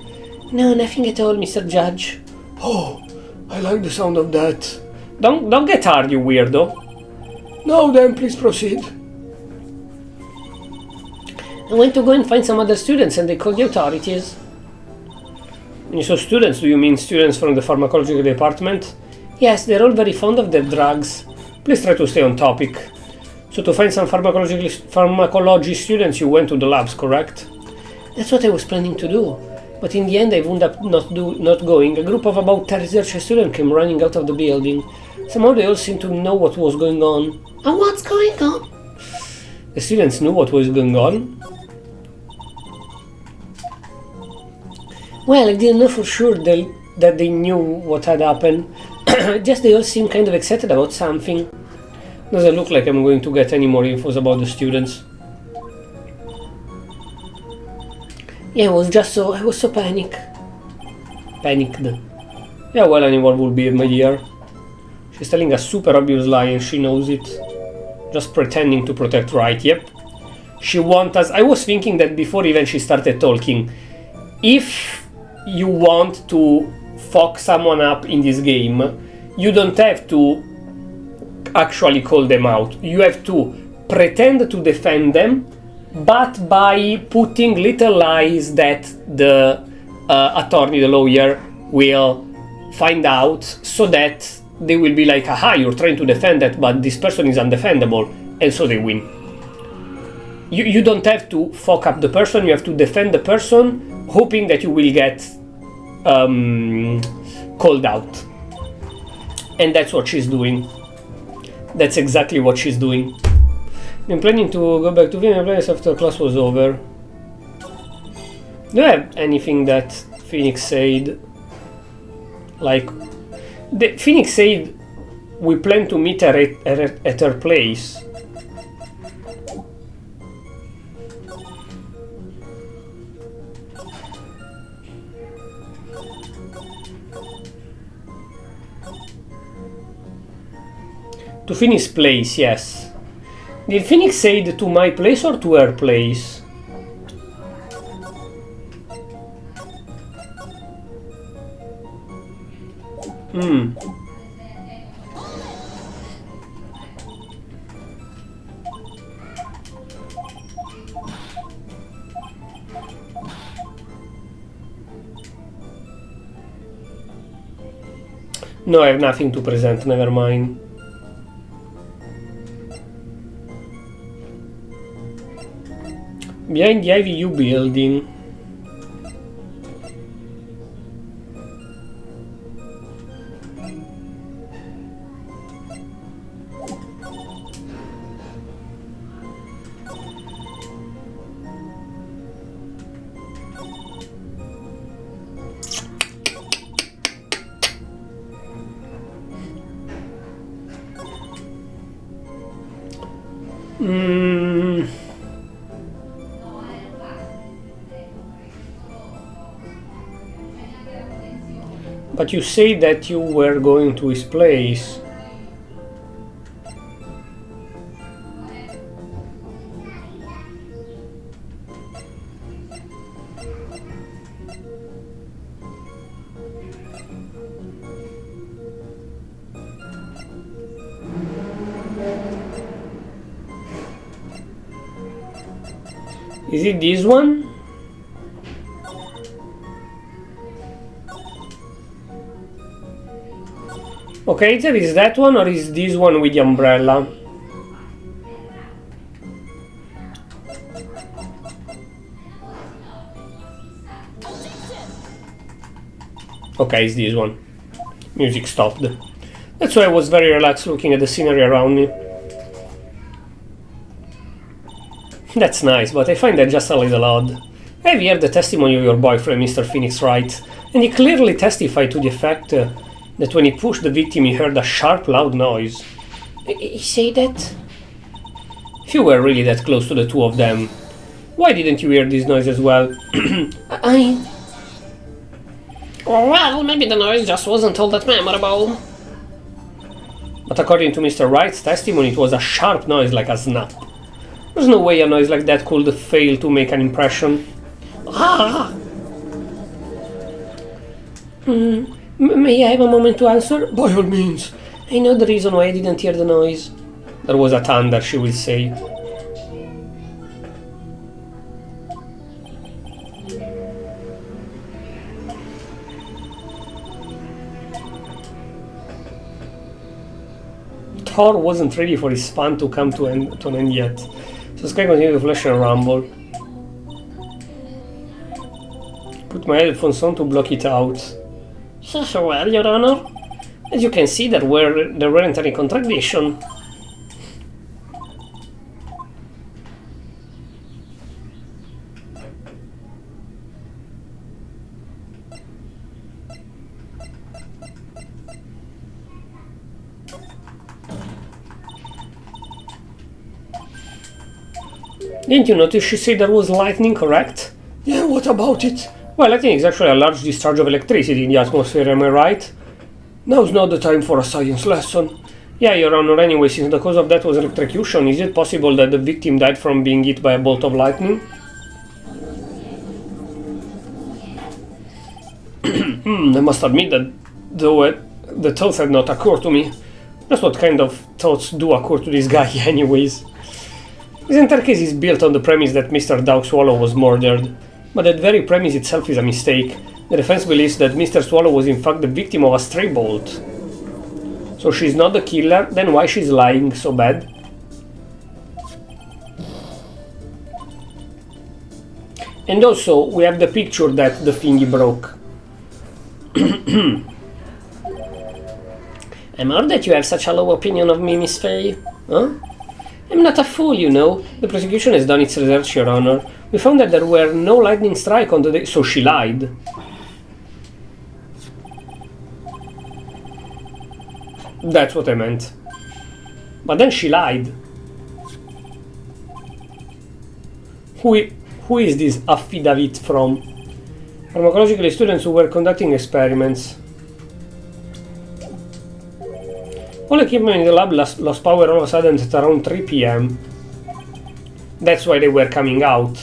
No, nothing at all, Mr. Judge. Oh, I like the sound of that. Don't get hard, you weirdo. Now then, please proceed. I went to go and find some other students and they called the authorities. When you saw students, do you mean students from the pharmacology department? Yes, they're all very fond of their drugs. Please try to stay on topic. So to find some pharmacology students, you went to the labs, correct? That's what I was planning to do. But in the end, I wound up not going. A group of about 10 research students came running out of the building. Somehow they all seemed to know what was going on. And what's going on? The students knew what was going on. Well, I didn't know for sure that they knew what had happened. Just they all seemed kind of excited about something. Doesn't look like I'm going to get any more infos about the students. Yeah, I was so panicked. Yeah, well, anyone would be, my dear. She's telling a super obvious lie and she knows it. Just pretending to protect Wright, yep. She wants us. I was thinking that before even she started talking. If you want to fuck someone up in this game, you don't have to actually call them out. You have to pretend to defend them, but by putting little lies that the attorney, the lawyer, will find out, so that they will be like, aha, you're trying to defend that, but this person is undefendable, and so they win. You don't have to fuck up the person, you have to defend the person, hoping that you will get called out. And that's what she's doing. That's exactly what she's doing. I'm planning to go back to Phoenix after class was over. Do you have anything that Phoenix said? Like, Phoenix said we plan to meet her at her place. To Phoenix's place, yes. Did Phoenix say to my place or to her place? No, I have nothing to present, never mind. Behind the IVU building. But you say that you were going to his place. Is it this one? Okay, either is that one or is this one with the umbrella? Okay, it's this one. Music stopped. That's why I was very relaxed looking at the scenery around me. That's nice, but I find that just a little odd. I've heard the testimony of your boyfriend, Mr. Franix, right? And he clearly testified to the fact that when he pushed the victim he heard a sharp, loud noise. He said that? If you were really that close to the two of them, why didn't you hear this noise as well? Well, maybe the noise just wasn't all that memorable. But according to Mr. Wright's testimony, it was a sharp noise like a snap. There's no way a noise like that could fail to make an impression. May I have a moment to answer? By all means. I know the reason why I didn't hear the noise. There was a thunder, she will say. Thor wasn't ready for his fun to come to an end yet. So Sky continued to flash and rumble. Put my headphones on to block it out. Well, Your Honor, as you can see, there weren't any contradiction. Didn't you notice she said there was lightning, correct? Yeah, what about it? Well, lightning is actually a large discharge of electricity in the atmosphere, am I right? Now's not the time for a science lesson. Yeah, Your Honor, anyway, since the cause of death was electrocution, is it possible that the victim died from being hit by a bolt of lightning? I must admit that the thoughts had not occurred to me. Just what kind of thoughts do occur to this guy anyways? This entire case is built on the premise that Mr. Doug Swallow was murdered, but that very premise itself is a mistake. The defense believes that Mr. Swallow was in fact the victim of a stray bolt. So she's not the killer, then why she's lying so bad? And also, we have the picture that the thingy broke. I'm heard that you have such a low opinion of me, Miss Faye. Huh? I'm not a fool, you know. The prosecution has done its research, Your Honor. We found that there were no lightning strike on the day, so she lied. That's what I meant. But then she lied. Who is this affidavit from? Pharmacologically, students who were conducting experiments. All equipment in the lab lost power all of a sudden at around 3 PM. That's why they were coming out.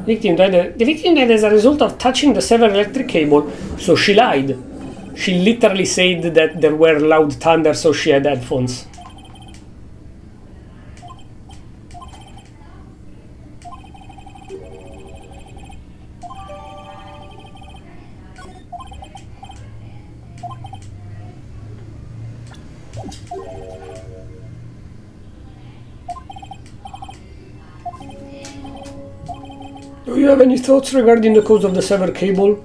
The victim died as a result of touching the severed electric cable, so she lied. She literally said that there were loud thunder, so she had headphones. Do you have any thoughts regarding the cause of the severed cable?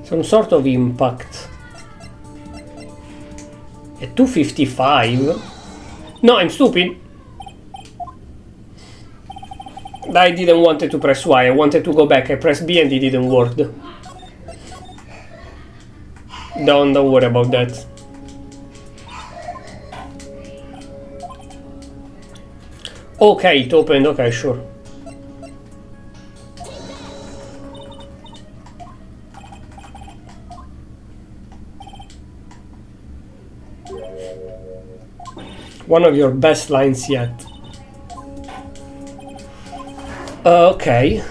Some sort of impact. At 255? No, I'm stupid. I didn't want to press Y. I wanted to go back. I pressed B and it didn't work. Don't worry about that. Okay, it opened. Okay, sure. One of your best lines yet. Okay.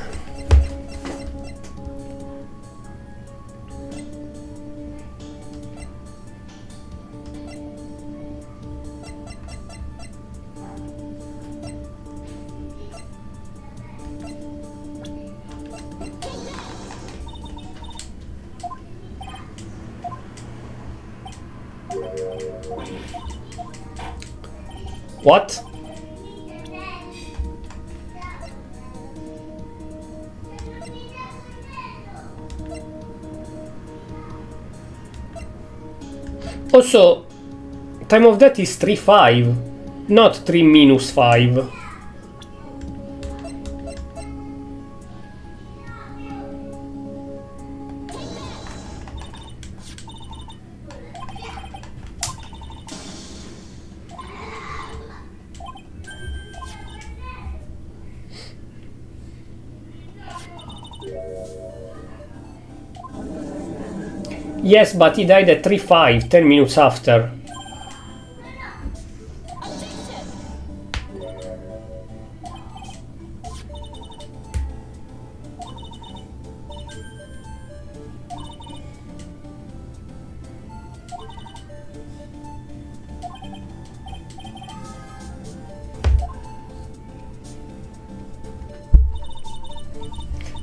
What? Also, time of death is 3-5, not 3-5. Yes, but he died at 3-5, 10 minutes after.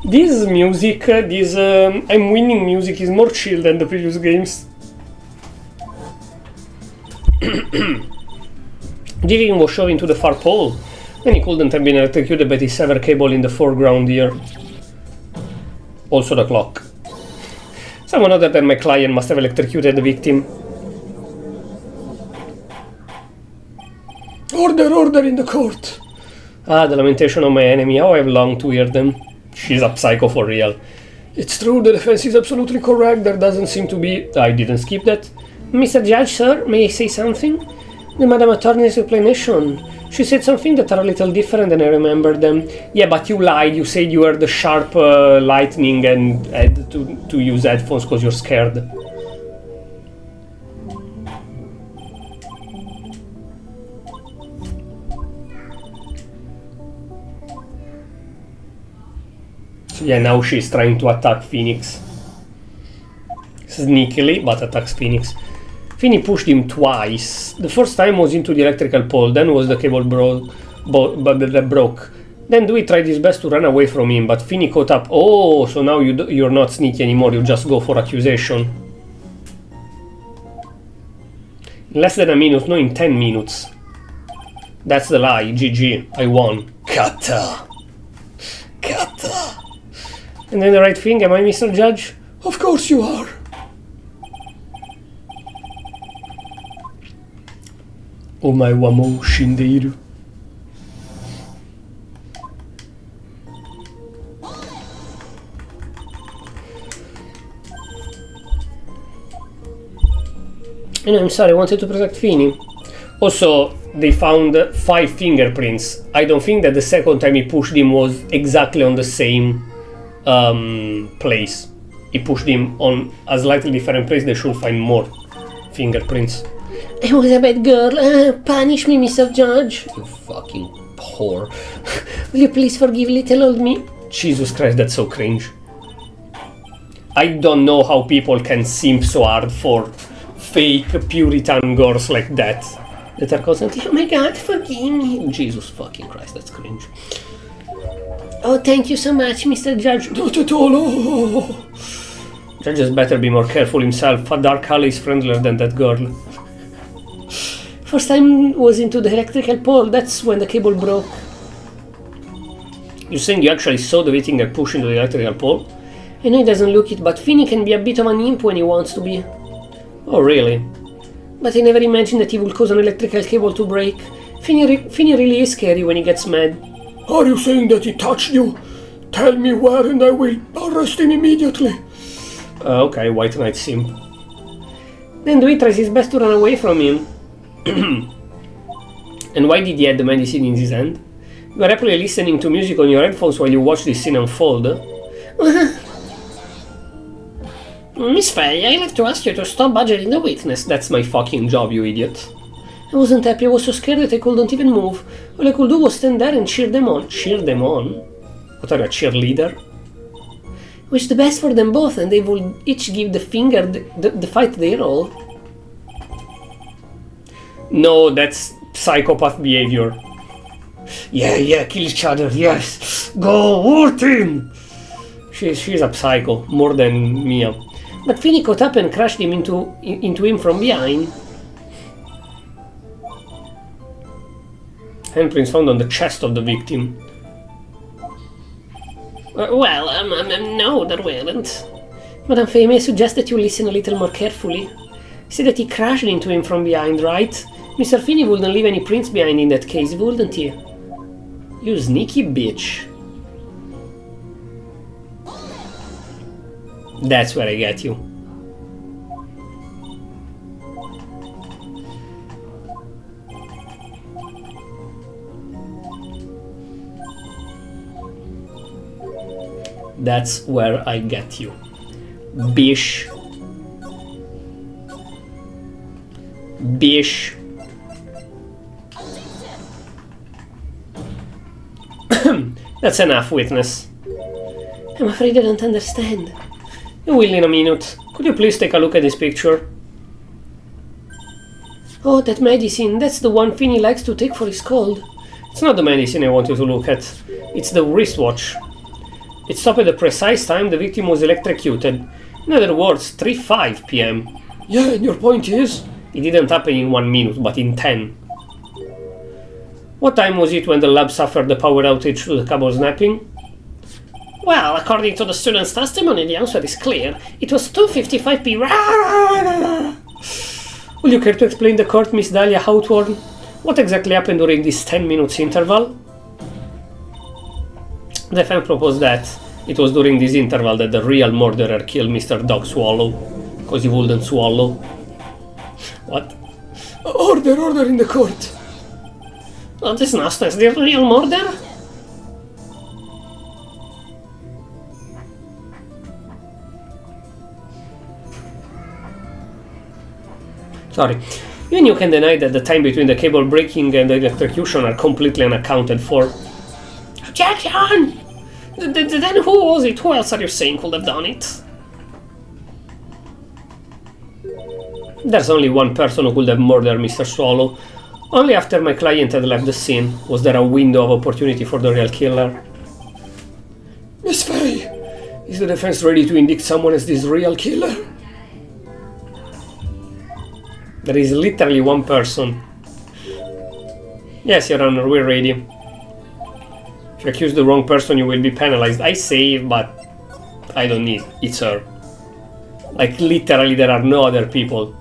This music, this I'm winning music is more chill than the previous games. Digging was shoved into the far pole, and he couldn't have been electrocuted by the severed cable in the foreground here. Also the clock. Someone other than my client must have electrocuted the victim. Order, order in the court! Ah, the lamentation of my enemy, how I've longed to hear them. She's a psycho for real. It's true, the defense is absolutely correct, there doesn't seem to be... I didn't skip that. Mr. Judge, sir, may I say something? The Madam Attorney's explanation. She said something that are a little different than I remember them. Yeah, but you lied, you said you heard the sharp lightning and had to use headphones because you're scared. Yeah, now she's trying to attack Phoenix. Sneakily, but attacks Phoenix. Finny pushed him twice. The first time was into the electrical pole, then was the cable that broke. Then Dewey tried his best to run away from him, but Finny caught up. Oh, so now you're not sneaky anymore, you just go for accusation. In less than a minute, no, in 10 minutes. That's the lie, GG, I won. Kata! Kata! And then the right thing, am I, Mr. Judge? Of course you are. Omae wa mou shindeiru. I'm sorry, I wanted to protect Finny. Also, they found 5 fingerprints. I don't think that the second time he pushed him was exactly on the same place. He pushed him on a slightly different place. They should find more fingerprints. I was a bad girl. Punish me, Mr. Judge. You fucking whore. Will you please forgive little old me? Jesus Christ, that's so cringe. I don't know how people can simp so hard for fake Puritan girls like that. That are constantly, oh my god, forgive me. Jesus fucking Christ, that's cringe. Oh, thank you so much, Mr. Judge. Not at all. Oh. Judges better be more careful himself. A dark alley is friendlier than that girl. First time was into the electrical pole. That's when the cable broke. You're saying you actually saw the victim get pushed into the electrical pole? I know he doesn't look it, but Finny can be a bit of an imp when he wants to be. Oh, really? But I never imagined that he would cause an electrical cable to break. Finny really is scary when he gets mad. Are you saying that he touched you? Tell me where and I will arrest him immediately. Okay, White Knight simp. Then Dewey tries his best to run away from him. And why did he have the medicine in his hand? You are happily listening to music on your headphones while you watch this scene unfold. Miss Faye, I'd like to ask you to stop badgering the witness. That's my fucking job, you idiot. I wasn't happy, I was so scared that I couldn't even move. All I could do was stand there and cheer them on. Cheer them on? What are you, a cheerleader? Wish the best for them both, and they will each give the finger the fight their all. No, that's psychopath behavior. Yeah, kill each other, yes. Go, war team! She's a psycho, more than Mia. But Finny caught up and crashed him into him from behind. Handprints found on the chest of the victim. No, there weren't. Madame Faye, may I suggest that you listen a little more carefully? Say that he crashed into him from behind, right? Mr. Finney wouldn't leave any prints behind in that case, wouldn't he? You sneaky bitch. That's where I get you. That's where I get you. Bish. Bish. That's enough, witness. I'm afraid I don't understand. You will in a minute. Could you please take a look at this picture? Oh, that medicine. That's the one Finny likes to take for his cold. It's not the medicine I want you to look at. It's the wristwatch. It stopped at the precise time the victim was electrocuted. In other words, 3:05 p.m. Yeah, and your point is? It didn't happen in 1 minute, but in 10. What time was it when the lab suffered the power outage to the cable snapping? Well, according to the student's testimony, the answer is clear. It was 2:55 p.m. Will you care to explain the court, Miss Dahlia Hawthorne? What exactly happened during this 10 minutes interval? The defense proposed that it was during this interval that the real murderer killed Mr. Dog Swallow, because he wouldn't swallow. What? Order in the court! Oh, this nonsense, the real murder? Sorry. Even you can deny that the time between the cable breaking and the electrocution are completely unaccounted for. Objection! Then who was it? Who else are you saying could have done it? There's only one person who could have murdered Mr. Swallow. Only after my client had left the scene was there a window of opportunity for the real killer. Miss Faye, is the defense ready to indict someone as this real killer? There is literally one person. Yes, Your Honor, we're ready. If you accuse the wrong person, you will be penalized. I say, but I don't need. It's her. Like, literally, there are no other people.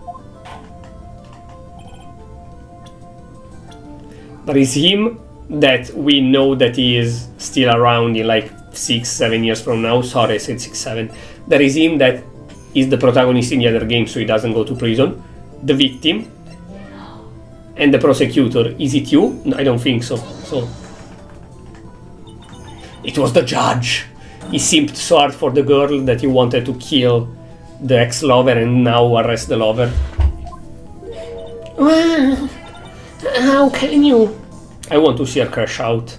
There is him that we know that he is still around in like 6-7 years from now. Sorry, I said 6-7. There is him that is the protagonist in the other game, so he doesn't go to prison. The victim. And the prosecutor, is it you? No, I don't think so. So it was the judge. He simped so hard for the girl that he wanted to kill the ex-lover and now arrest the lover. Well, how can you? I want to see her crash out.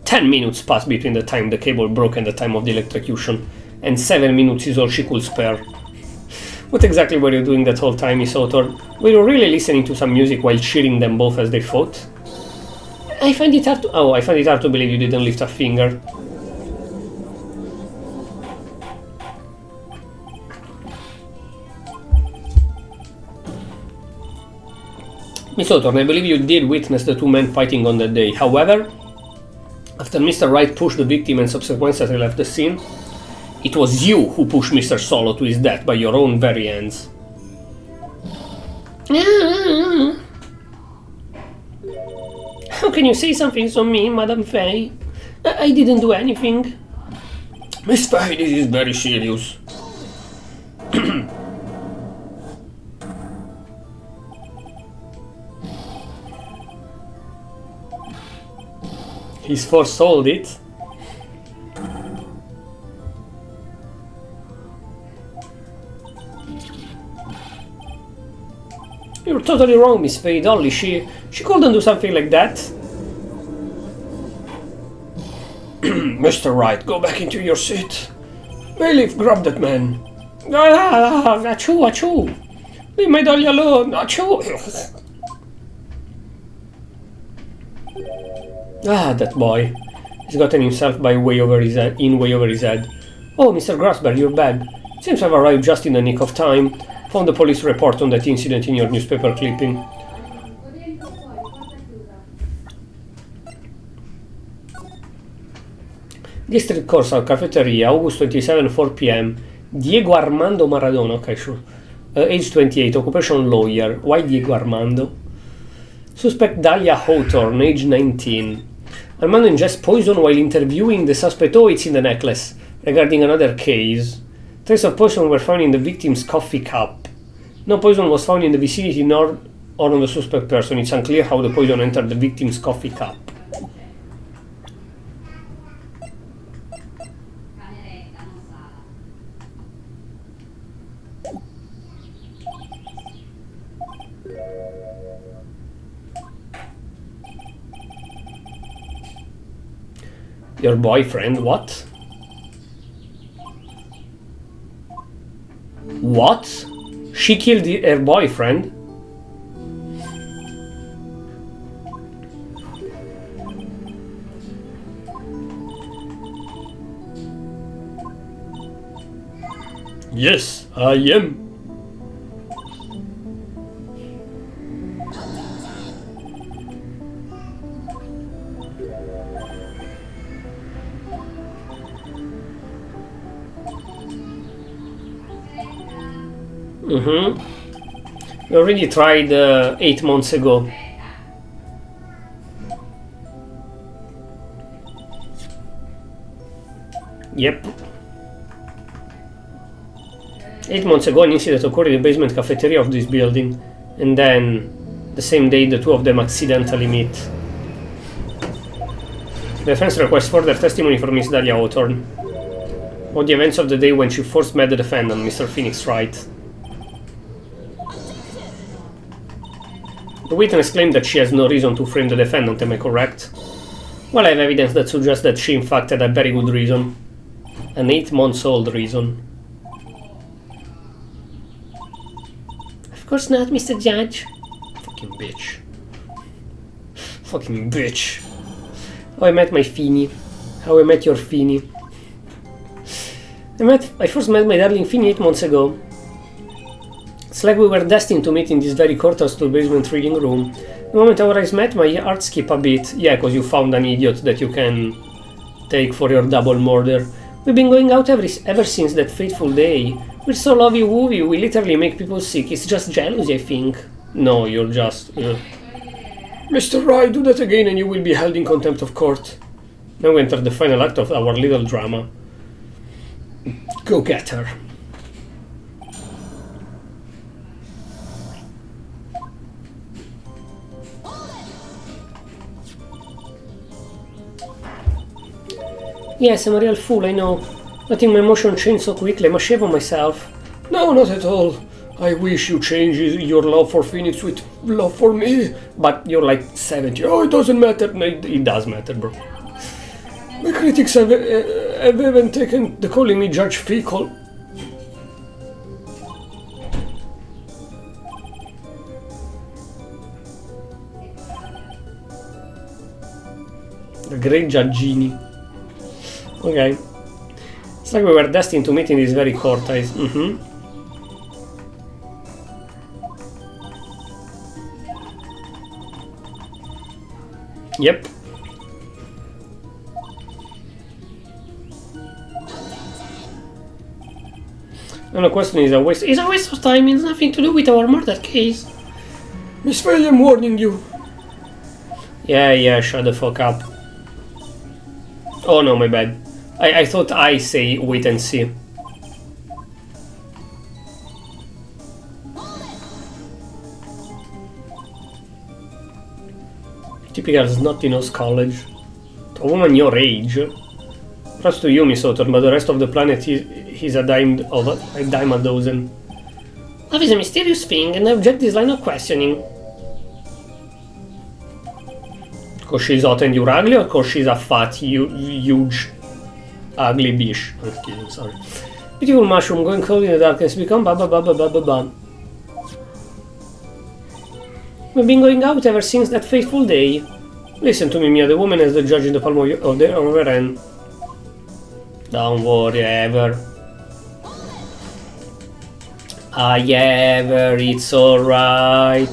10 minutes passed between the time the cable broke and the time of the electrocution, and 7 minutes is all she could spare. What exactly were you doing that whole time, Miss Author? Were you really listening to some music while cheering them both as they fought? I find it hard to believe you didn't lift a finger. Miss Author, I believe you did witness the two men fighting on that day. However, after Mr. Wright pushed the victim and subsequently left the scene, it was you who pushed Mr. Solo to his death by your own very hands. How can you say something so mean, Madame Faye? I didn't do anything. Miss Faye, this is very serious. He's foresold it. You're totally wrong, Miss Faye. Dolly, she couldn't do something like that. Mr. Wright, go back into your seat. Bailiff, grab that man. Achoo, achoo. Leave my dolly alone. Achoo. That boy. He's gotten himself in way over his head. Oh, Mr. Grasberg, you're back. Seems I've arrived just in the nick of time. Found the police report on that incident in your newspaper clipping. District Court, Cafeteria, August 27, 4 p.m. Diego Armando Maradona, okay, sure. Age 28, occupation lawyer. Why Diego Armando? Suspect Dahlia Hawthorne, age 19. Armando ingests poison while interviewing the suspect. Oh, it's in the necklace. Regarding another case. Traces of poison were found in the victim's coffee cup. No poison was found in the vicinity nor on the suspect person. It's unclear how the poison entered the victim's coffee cup. Your boyfriend, what? What? She killed her boyfriend? Yes, I am. We already tried 8 months ago. Yep. 8 months ago, an incident occurred in the basement cafeteria of this building, and then the same day the two of them accidentally meet. The defense requests further testimony from Miss Dahlia Hawthorne on the events of the day when she first met the defendant, Mr. Franix, right? The witness claimed that she has no reason to frame the defendant, am I correct? Well, I have evidence that suggests that she in fact had a very good reason. An 8-month-old reason. Of course not, Mr. Judge. Fucking bitch. Fucking bitch. How I met my Feeny. How I met your Feeny. I first met my darling Feeny 8 months ago. It's like we were destined to meet in this very courthouse to basement reading room. The moment our eyes met, my heart skipped a bit. Yeah, cause you found an idiot that you can take for your double murder. We've been going out ever since that fateful day. We're so lovey-wovey, we literally make people sick. It's just jealousy, I think. No, you're just... Mr. Wright, do that again and you will be held in contempt of court. Now we enter the final act of our little drama. Go get her. Yes, I'm a real fool, I know. Letting my emotion change so quickly, I'm ashamed of myself. No, not at all. I wish you change your love for Phoenix with love for me. But you're like 70. Oh, it doesn't matter. No, it does matter, bro. My critics have even taken the calling me Judge Fickle. The great Giaggini. Okay. It's like we were destined to meet in this very court, Yep. And the question is a waste. It's a waste of time. It's nothing to do with our murder case. Miss Faye, I'm warning you. Yeah, shut the fuck up. Oh no, my bad. I thought I say wait and see. Typical Snotty-Nose College. A woman your age. Props to you, Miss Autumn, but the rest of the planet he's a dime a dozen. Love is a mysterious thing, and I object this line of questioning. Cause she's hot and you're ugly, or cause she's a fat, huge, ugly bitch? I'm kidding, sorry. Beautiful mushroom, going cold in the darkness, become ba. We've been going out ever since that fateful day. Listen to me, Mia, the woman is the judge in the palm of her hand. Don't worry, ever. Ever, it's alright.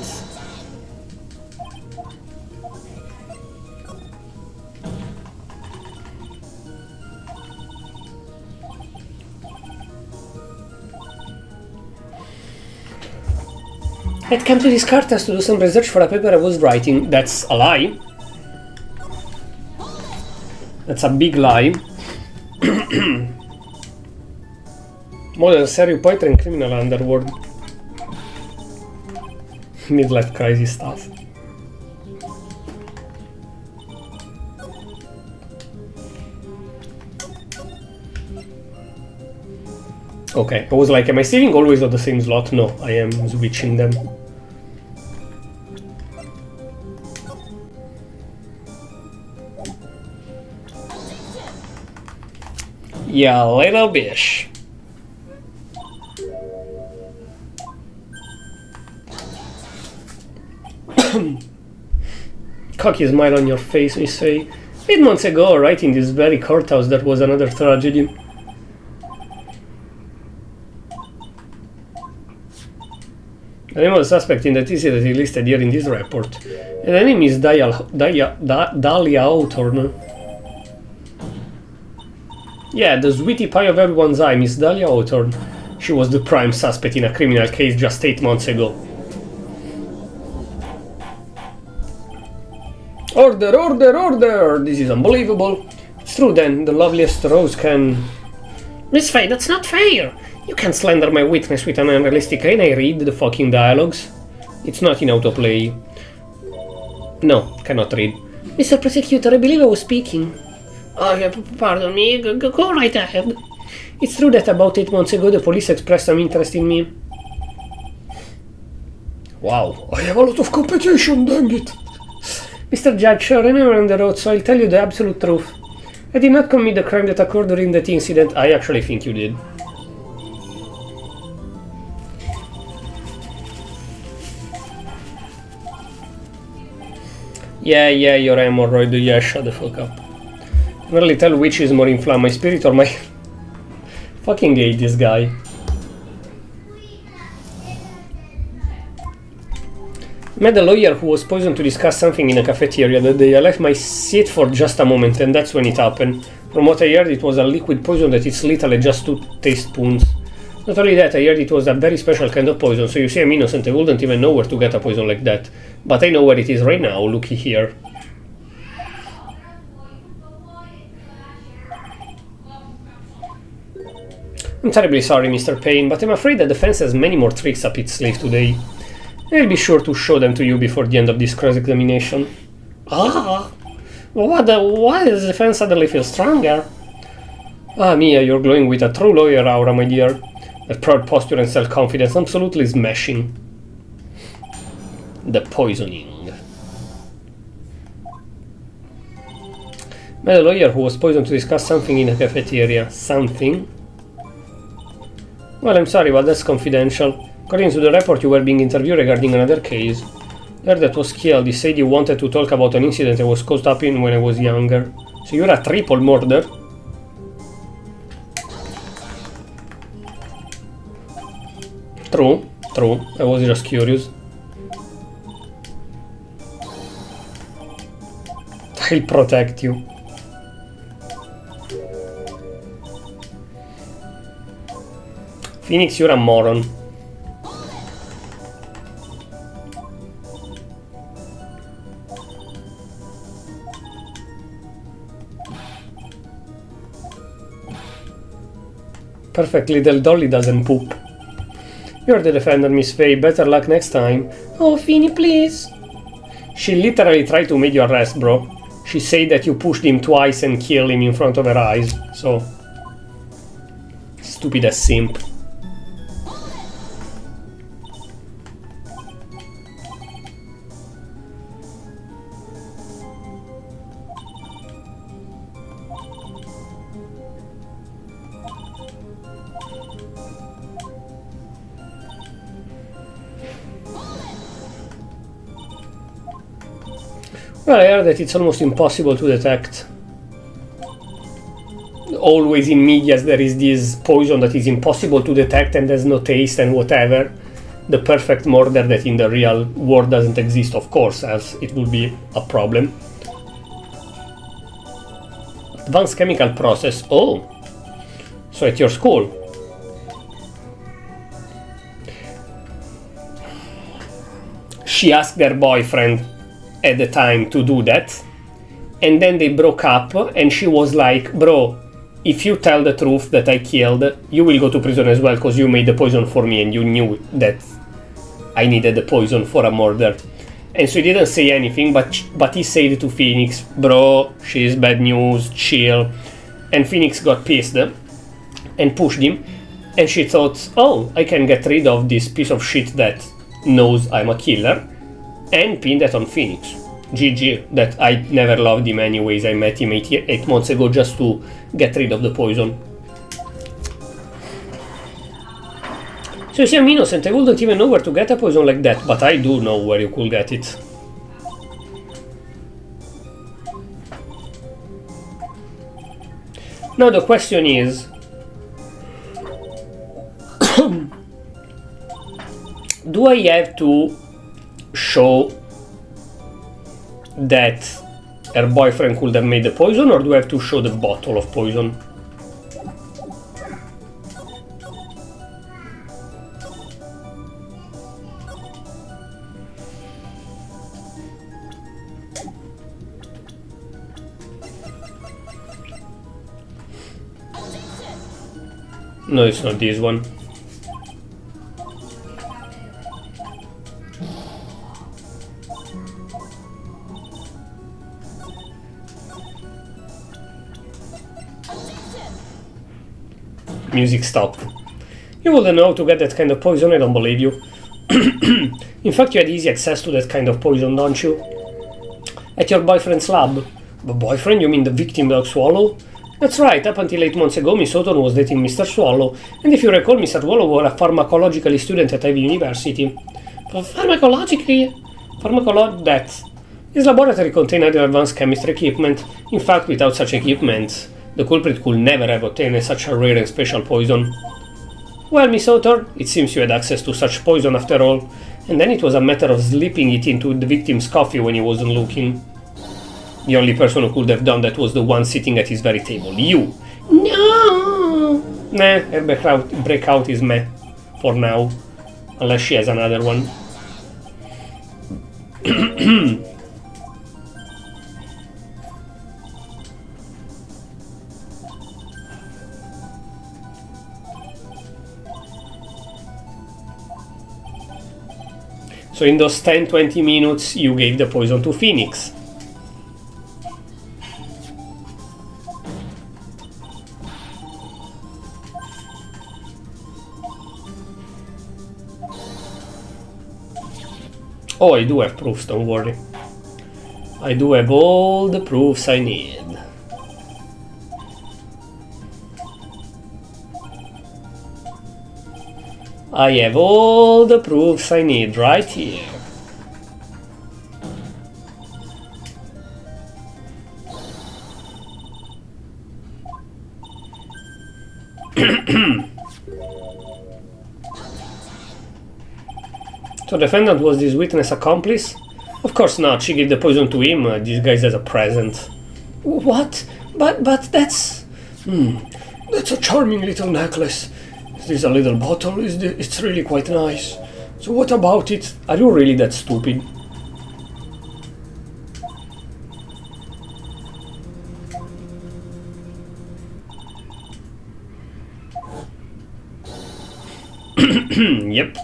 I'd come to this cartas to do some research for a paper I was writing. That's a lie. That's a big lie. Modern serial poetry and criminal underworld. Midlife crisis stuff. Okay, I was like, am I saving always on the same slot? No, I am switching them. Yeah, little bish. Cocky smile on your face, Miss Faye. 8 months ago, right in this very courthouse, that was another tragedy. The name of the suspect in the incident is listed here in this report. And the name is Dahlia Hawthorne. Yeah, the sweetie pie of everyone's eye, Miss Dahlia Hawthorne. She was the prime suspect in a criminal case just 8 months ago. Order, order, order! This is unbelievable. It's true then, the loveliest rose can... Miss Faye, that's not fair! You can't slander my witness with an unrealistic and I read the fucking dialogues. It's not in autoplay. No, cannot read. Mr. Prosecutor, I believe I was speaking. Oh, yeah, pardon me, go right ahead. It's true that about 8 months ago the police expressed some interest in me. Wow, I have a lot of competition, dang it. Mr. Judge, remember on the road, so I'll tell you the absolute truth. I did not commit the crime that occurred during that incident. I actually think you did. Yeah, your hemorrhoid, yeah, shut the fuck up. I can really tell which is more inflamed, my spirit or my... Fucking hate this guy. I met a lawyer who was poisoned to discuss something in a cafeteria that day. I left my seat for just a moment and that's when it happened. From what I heard, it was a liquid poison that is lethal at just 2 teaspoons. Not only that, I heard it was a very special kind of poison, so you see I'm innocent, I wouldn't even know where to get a poison like that. But I know where it is right now, looky here. I'm terribly sorry, Mr. Payne, but I'm afraid the defense has many more tricks up its sleeve today. I'll be sure to show them to you before the end of this cross-examination. Ah! Why does the defense suddenly feel stronger? Ah, Mia, you're glowing with a true lawyer aura, my dear. That proud posture and self-confidence, absolutely smashing. The poisoning. Met a lawyer who was poisoned to discuss something in a cafeteria. Something? Well, I'm sorry, but that's confidential. According to the report, you were being interviewed regarding another case. The girl that was killed, he said you wanted to talk about an incident I was caught up in when I was younger. So you're a triple murder? True, true. I was just curious. I'll protect you. Phoenix, you're a moron. Perfect little dolly doesn't poop. You're the defender, Miss Faye. Better luck next time. Oh, Finny, please. She literally tried to make you arrest, bro. She said that you pushed him twice and killed him in front of her eyes. So... stupid as simp. Well, I heard that it's almost impossible to detect. Always in medias there is this poison that is impossible to detect and has no taste and whatever. The perfect murder that in the real world doesn't exist, of course, else it would be a problem. Advanced chemical process. Oh! So at your school. She asked their boyfriend at the time to do that, and then they broke up, and she was like, bro, if you tell the truth that I killed, you will go to prison as well because you made the poison for me and you knew that I needed the poison for a murder. And so he didn't say anything, but he said to Phoenix, bro, she's bad news, chill. And Phoenix got pissed and pushed him, and she thought, oh, I can get rid of this piece of shit that knows I'm a killer, and pinned that on Phoenix. GG, that I never loved him anyways. I met him 8 months ago just to get rid of the poison. So you see, I'm innocent. I wouldn't even know where to get a poison like that, but I do know where you could get it. Now the question is... do I have to show that her boyfriend could have made the poison, or do I have to show the bottle of poison? No, it's not this one. Music stopped. You wouldn't know how to get that kind of poison, I don't believe you. In fact, you had easy access to that kind of poison, don't you? At your boyfriend's lab. But boyfriend, you mean the victim Dog Swallow? That's right, up until 8 months ago, Miss Houghton was dating Mr. Swallow, and if you recall, Mr. Swallow was a pharmacological student at Ivy University. That. His laboratory contained other advanced chemistry equipment. In fact, without such equipment, the culprit could never have obtained such a rare and special poison. Well, Miss Houghton, it seems you had access to such poison after all, and then it was a matter of slipping it into the victim's coffee when he wasn't looking. The only person who could have done that was the one sitting at his very table. You! No! Nah, her breakout is meh. For now. Unless she has another one. So in those 10-20 minutes, you gave the poison to Phoenix. Oh, I do have proofs, don't worry. I do have all the proofs I need. I have all the proofs I need right here. So the defendant was this witness accomplice? Of course not, she gave the poison to him, disguised as a present. What? But that's... That's a charming little necklace. Is this a little bottle? It's really quite nice. So what about it? Are you really that stupid? Yep.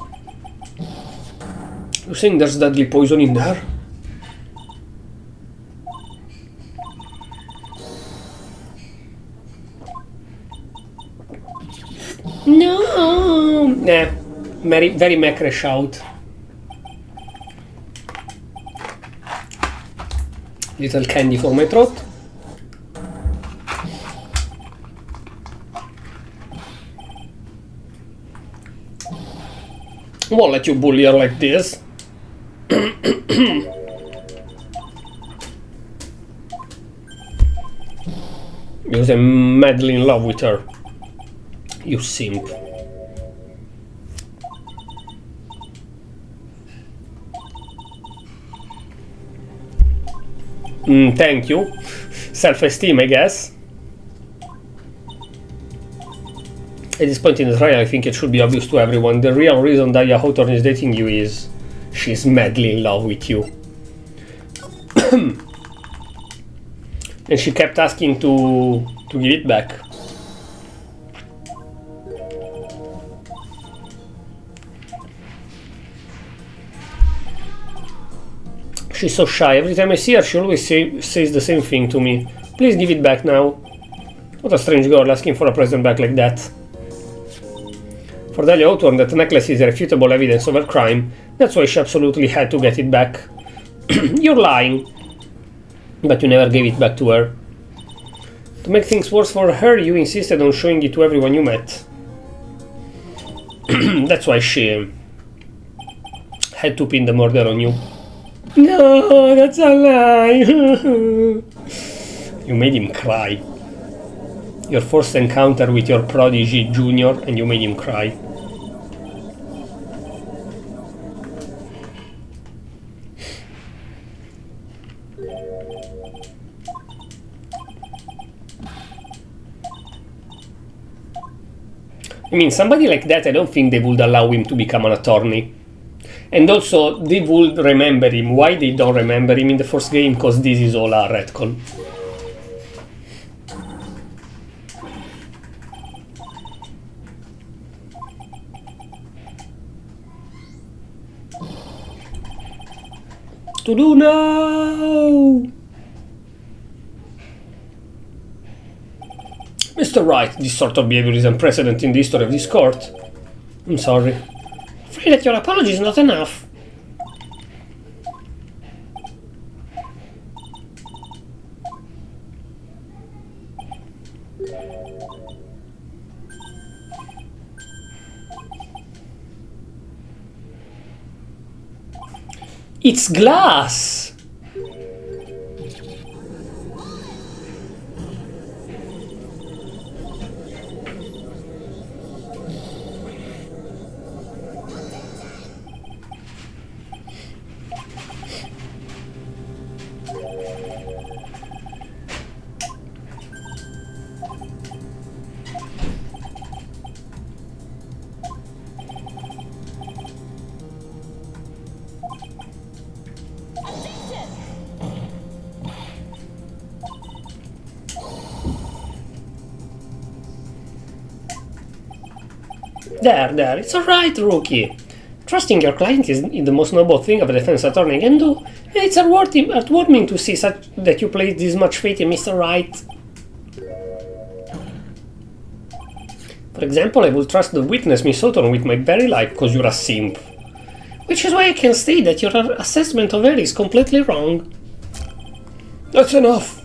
You think there's deadly poison in there? No! Nah, very macre shout. Little candy for my throat. Won't let you bully her like this. You're madly in love with her. You simp. Thank you. Self-esteem, I guess. At this point in the trial, I think it should be obvious to everyone. The real reason Daya Hawthorne is dating you is she's madly in love with you. And she kept asking to give it back. She's so shy. Every time I see her, she always says the same thing to me. Please give it back now. What a strange girl asking for a present back like that. For Dahlia Hawthorne, that necklace is irrefutable evidence of her crime. That's why she absolutely had to get it back. You're lying. But you never gave it back to her. To make things worse for her, you insisted on showing it to everyone you met. That's why she had to pin the murder on you. No, that's a lie. You made him cry. Your first encounter with your prodigy, Junior, and you made him cry. I mean, somebody like that, I don't think they would allow him to become an attorney. And also, they would remember him. Why they don't remember him in the first game? Because this is all a retcon. To do now! Mr. Wright, this sort of behavior is unprecedented in the history of this court. I'm sorry. I'm afraid that your apology is not enough. It's glass! There, it's alright, rookie. Trusting your client is the most noble thing a defense attorney can do, and it's heartwarming to see that you place this much faith in Mr. Wright. For example, I will trust the witness, Miss Hawthorne, with my very life, because you're a simp. Which is why I can state that your assessment of her is completely wrong. That's enough.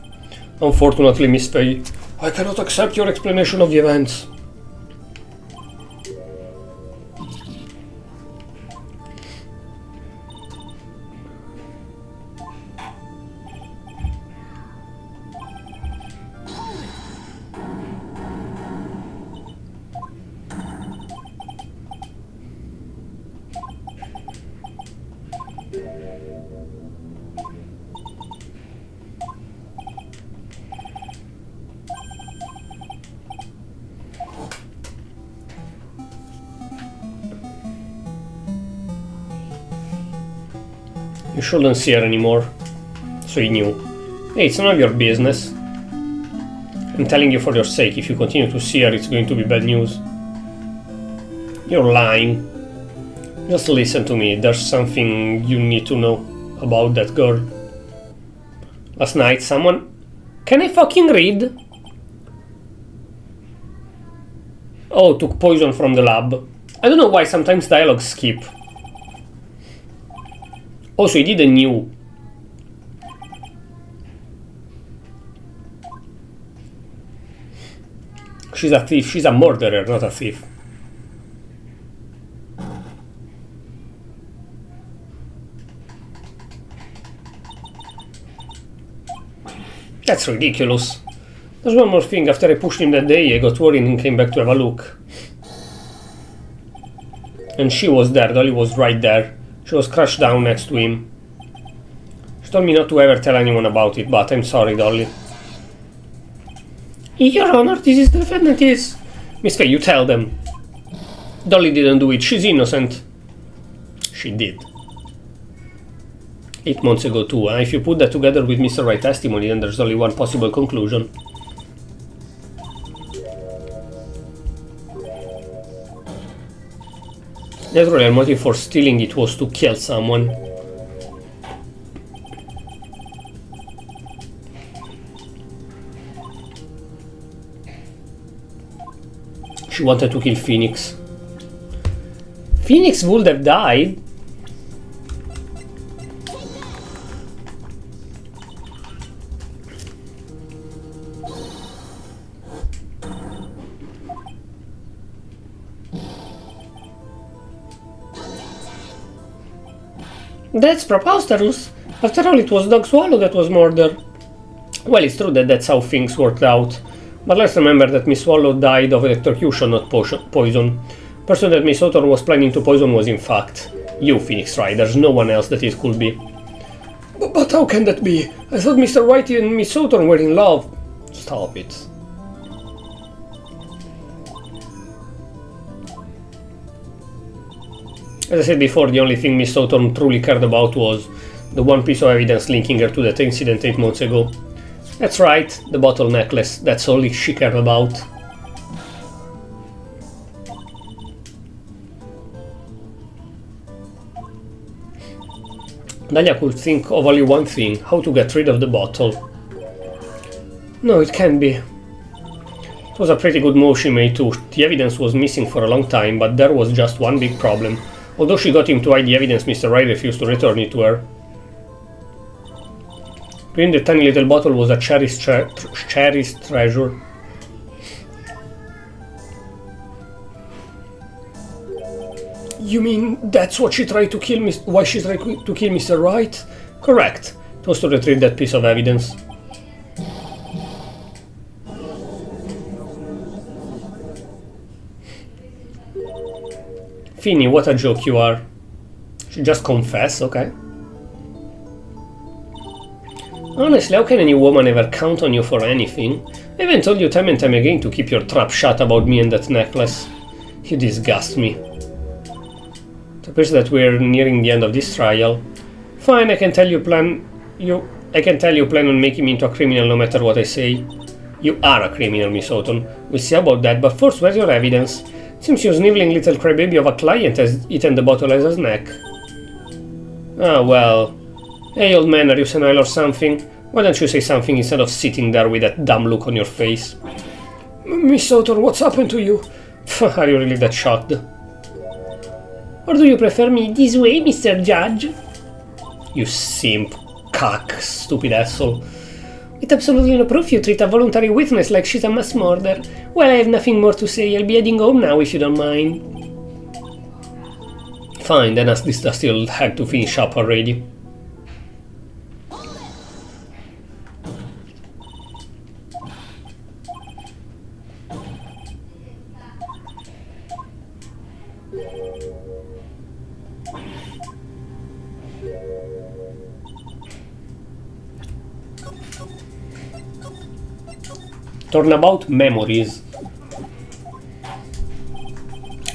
Unfortunately, Miss Faye, I cannot accept your explanation of the events. You shouldn't see her anymore. So he knew. Hey, it's none of your business. I'm telling you for your sake, if you continue to see her, it's going to be bad news. You're lying. Just listen to me, there's something you need to know about that girl. Last night, someone... Can I fucking read? Oh, took poison from the lab. I don't know why sometimes dialogues skip. Also, he didn't knew. She's a thief. She's a murderer, not a thief. That's ridiculous. There's one more thing. After I pushed him that day, I got worried and came back to have a look. And she was there. Dolly was right there. She was crouched down next to him. She told me not to ever tell anyone about it, but I'm sorry, Dolly. Your Honor, this is the defendant, yes. Miss Faye, you tell them. Dolly didn't do it. She's innocent. She did. 8 months ago too. If you put that together with Mr. Wright's testimony, then there's only one possible conclusion. Naturally, her motive for stealing it was to kill someone. She wanted to kill Franix. Franix would have died. That's preposterous. After all, it was Doug Swallow that was murdered. Well, it's true that that's how things worked out. But let's remember that Miss Swallow died of electrocution, not poison. The person that Miss Hawthorne was planning to poison was in fact you, Phoenix Wright. There's no one else that it could be. But how can that be? I thought Mr. Wright and Miss Hawthorne were in love. Stop it. As I said before, the only thing Miss Hawthorne truly cared about was the one piece of evidence linking her to that incident 8 months ago. That's right, the bottle necklace. That's all she cared about. Dahlia could think of only one thing, how to get rid of the bottle. No, it can't be. It was a pretty good move she made too. The evidence was missing for a long time, but there was just one big problem. Although she got him to hide the evidence, Mr. Wright refused to return it to her. Within the tiny little bottle was a cherished treasure. You mean that's what she tried to kill why she tried to kill Mr. Wright? Correct. It was to retrieve that piece of evidence. Finny, what a joke you are. She just confessed, okay. Honestly, how can any woman ever count on you for anything? I even told you time and time again to keep your trap shut about me and that necklace. You disgust me. It appears that we're nearing the end of this trial. Fine, I can tell you plan on making me into a criminal no matter what I say. You are a criminal, Miss Hawthorne. We'll see about that, but first, where's your evidence? Seems your sniveling little crybaby of a client has eaten the bottle as a snack. Ah, well. Hey, old man, are you senile or something? Why don't you say something instead of sitting there with that dumb look on your face? Miss Hawthorne, what's happened to you? Are you really that shocked? Or do you prefer me this way, Mr. Judge? You simp, cuck, stupid asshole. With absolutely no proof, you treat a voluntary witness like she's a mass murder. Well, I have nothing more to say. I'll be heading home now if you don't mind. Fine, then ask this dusty old hag to finish up already. Turnabout memories.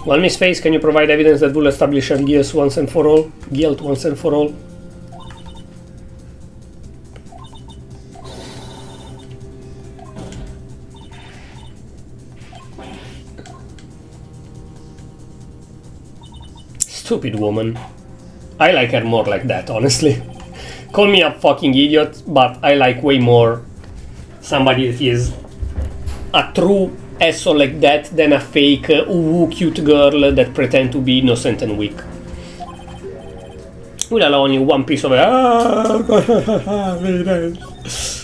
Well, Miss Face, can you provide evidence that will establish our guilt once and for all? Guilt once and for all. Stupid woman. I like her more like that, honestly. Call me a fucking idiot, but I like way more somebody that is a true asshole like that than a fake cute girl that pretend to be innocent and weak. Will allow only one piece of very nice.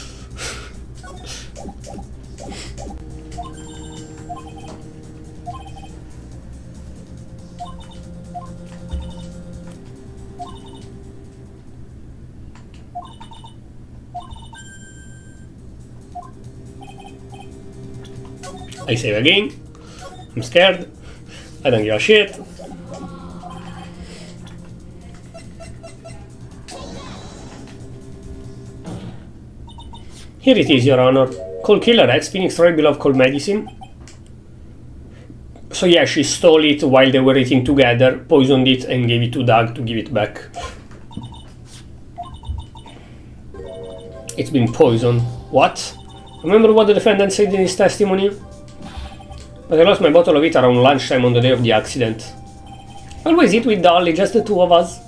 I save again. I'm scared. I don't give a shit. Here it is, Your Honor. Cold Killer X, Phoenix Wright beloved cold medicine. So yeah, she stole it while they were eating together, poisoned it and gave it to Doug to give it back. It's been poisoned. What? Remember what the defendant said in his testimony? But I lost my bottle of it around lunchtime on the day of the accident. Always eat with Dolly, just the two of us.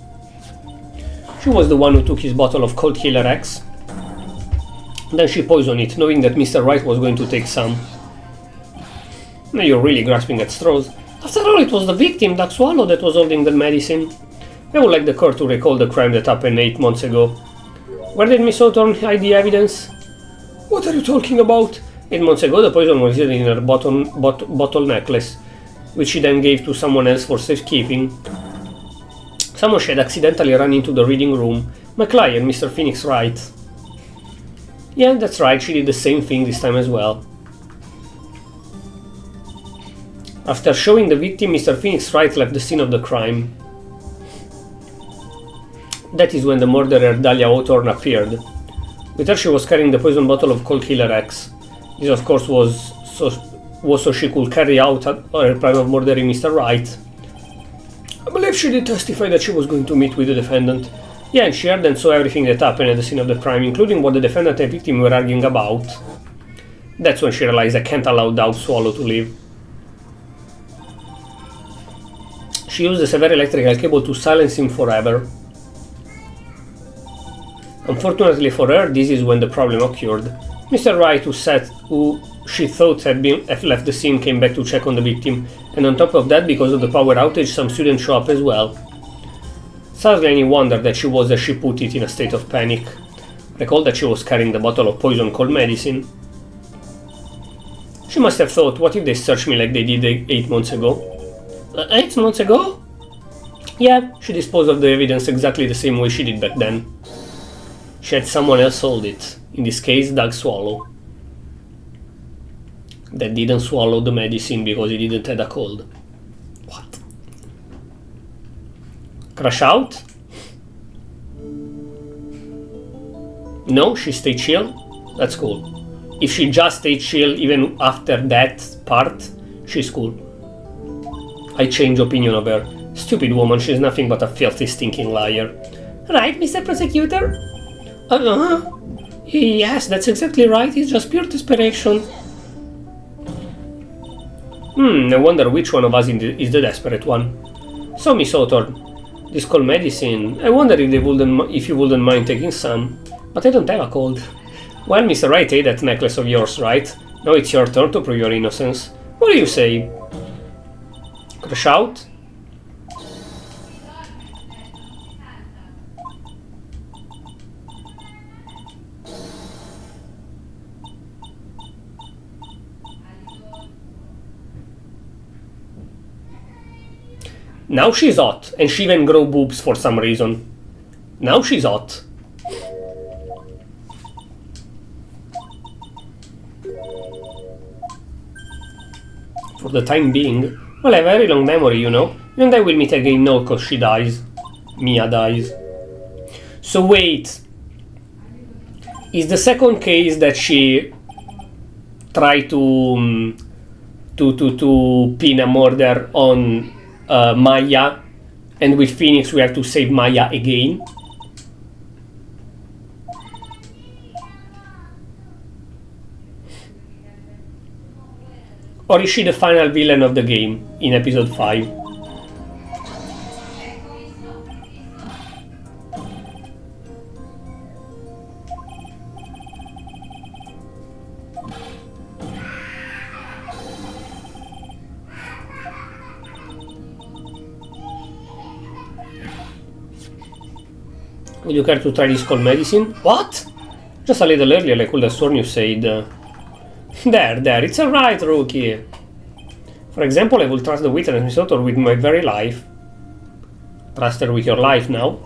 She was the one who took his bottle of Cold Killer X. Then she poisoned it, knowing that Mr. Wright was going to take some. Now you're really grasping at straws. After all, it was the victim, Doug Swallow, that was holding the medicine. I would like the court to recall the crime that happened 8 months ago. Where did Miss Hawthorne hide the evidence? What are you talking about? 8 months ago, the poison was hidden in her bottle necklace, which she then gave to someone else for safekeeping. Someone she had accidentally run into the reading room. My client, Mr. Phoenix Wright. Yeah, that's right, she did the same thing this time as well. After showing the victim, Mr. Phoenix Wright left the scene of the crime. That is when the murderer, Dahlia Hawthorne, appeared. With her she was carrying the poison bottle of Cold Killer X. This of course was so she could carry out her plan of murdering Mr. Wright. I believe she did testify that she was going to meet with the defendant. Yeah, and she heard and saw everything that happened at the scene of the crime, including what the defendant and victim were arguing about. That's when she realized I can't allow Doug Swallow to live. She used a severe electrical cable to silence him forever. Unfortunately for her, this is when the problem occurred. Mr. Wright, who she thought had left the scene, came back to check on the victim, and on top of that, because of the power outage, some students show up as well. Sadly, any wonder that she was, as she put it, in a state of panic. Recall that she was carrying the bottle of poison cold medicine. She must have thought, what if they searched me like they did 8 months ago? 8 months ago? Yeah, she disposed of the evidence exactly the same way she did back then. She had someone else hold it, in this case Doug Swallow. That didn't swallow the medicine because he didn't have a cold. What? Crash out? No, she stayed chill? That's cool. If she just stayed chill even after that part, she's cool. I change opinion of her. Stupid woman, she's nothing but a filthy, stinking liar. Right, Mr. Prosecutor? Yes, that's exactly right, it's just pure desperation. I wonder which one of us is the desperate one. So, Miss Hawthorne, this cold medicine, I wonder if you wouldn't mind taking some. But I don't have a cold. Well, Mr. Wright ate that necklace of yours, right? Now it's your turn to prove your innocence. What do you say? Crash out? Now she's hot, and she even grow boobs for some reason. Now she's hot. For the time being. Well, I have a very long memory, you know. And I will meet again now because she dies. Mia dies. So wait. Is the second case that she tried to pin a murder on Maya, and with Phoenix we have to save Maya again? Or is she the final villain of the game in episode 5? Would you care to try this cold medicine? What? Just a little earlier I could have sworn you said... There, it's alright, rookie. For example, I will trust the witness Miss Author with my very life. Trust her with your life now.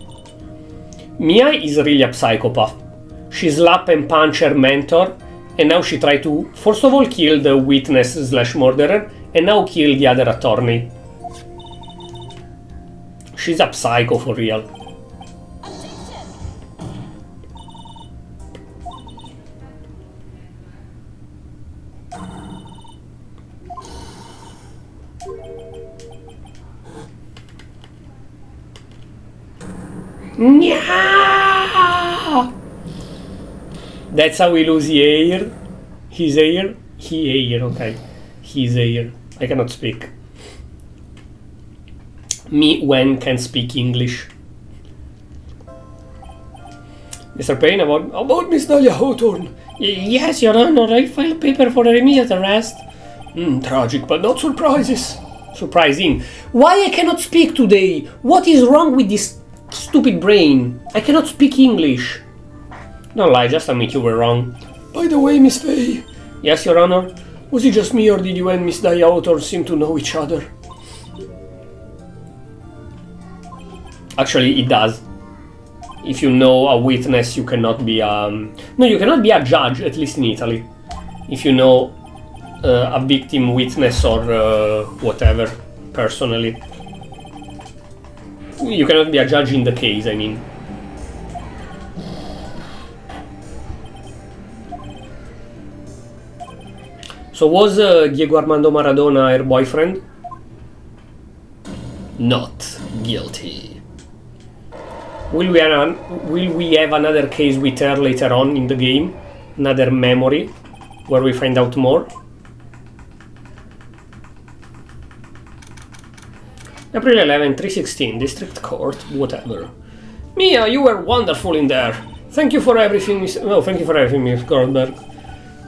Mia is really a psychopath. She slapped and punched her mentor, and now she tried to, first of all, kill the witness / murderer, and now kill the other attorney. She's a psycho for real. Nya! That's how we lose the air. His air? He air, okay. His air. I cannot speak. Me when can speak English. Mr. Payne, about Miss Dahlia Hawthorne. Yes, Your Honor, I filed paper for her immediate arrest. Tragic, but not surprising. Why I cannot speak today? What is wrong with this stupid brain? I cannot speak English. Don't lie, just admit you were wrong. By the way, Miss Faye. Yes, Your Honor? Was it just me or did you and Miss Dahlia Hawthorne seem to know each other? Actually, it does. If you know a witness, you cannot be no, you cannot be a judge, at least in Italy. If you know a victim witness or whatever, personally. You cannot be a judge in the case, I mean. So was Diego Armando Maradona her boyfriend? Not guilty. Will we have another case with her later on in the game? Another memory where we find out more? April 11, 316, District Court, whatever. Mia, you were wonderful in there. Thank you for everything, Miss Goldberg.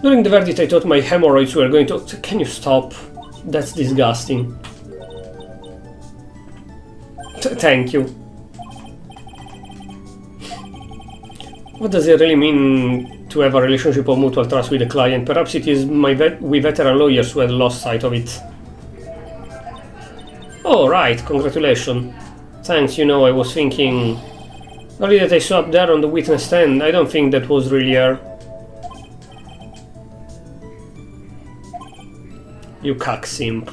During the verdict I thought my hemorrhoids were going to... Can you stop? That's disgusting. Thank you. What does it really mean to have a relationship of mutual trust with a client? Perhaps it is we veteran lawyers who had lost sight of it. Oh, right, congratulations. Thanks, you know, I was thinking... The lady that I saw up there on the witness stand, I don't think that was really her. You cuck simp.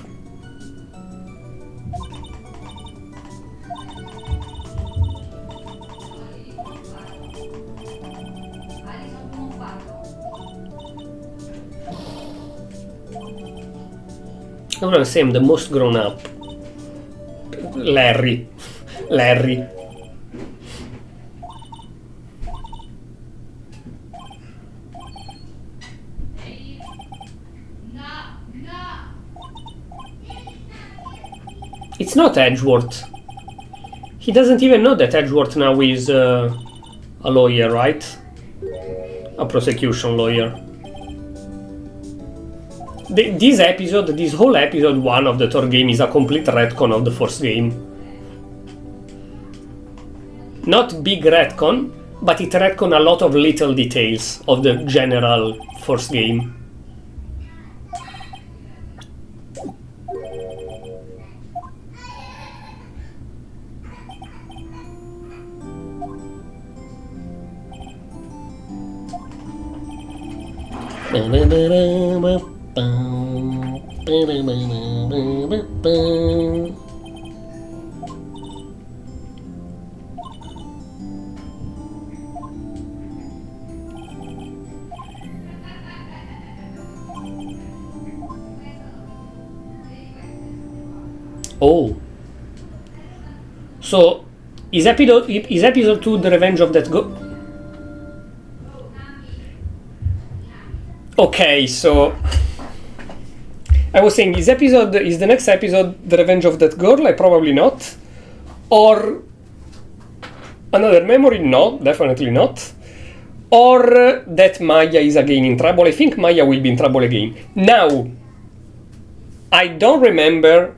I want to say I'm the most grown up. Larry. It's not Edgeworth. He doesn't even know that Edgeworth now is a lawyer, right? A prosecution lawyer. This whole episode 1 of the third game is a complete retcon of the first game. Not big retcon, but it retcon a lot of little details of the general first game. Oh. So, is episode 2 the revenge of that go... Okay, so... I was saying, is the next episode the revenge of that girl? Probably not. Or... Another memory? No, definitely not. Or that Maya is again in trouble. I think Maya will be in trouble again. Now, I don't remember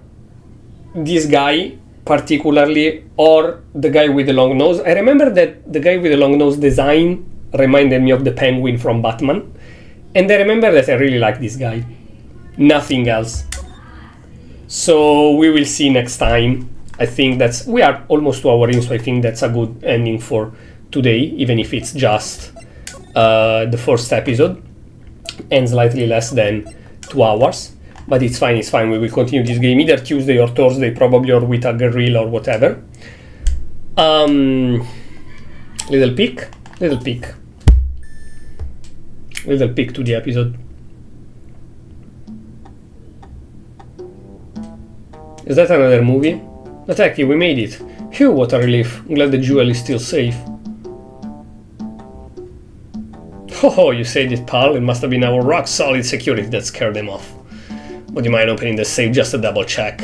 this guy particularly, or the guy with the long nose. I remember that the guy with the long nose design reminded me of the Penguin from Batman, and I remember that I really like this guy. Nothing else. So we will see next time. I think we are almost 2 hours in, so I think that's a good ending for today, even if it's just the first episode and slightly less than 2 hours. But it's fine, we will continue this game either Tuesday or Thursday, probably, or with a guerrilla or whatever. Little peek to the episode. Is that another movie? Attacky, we made it. Phew, what a relief. I'm glad the jewel is still safe. Oh, you said it, pal. It must have been our rock-solid security that scared them off. Would you mind opening the safe just to double check?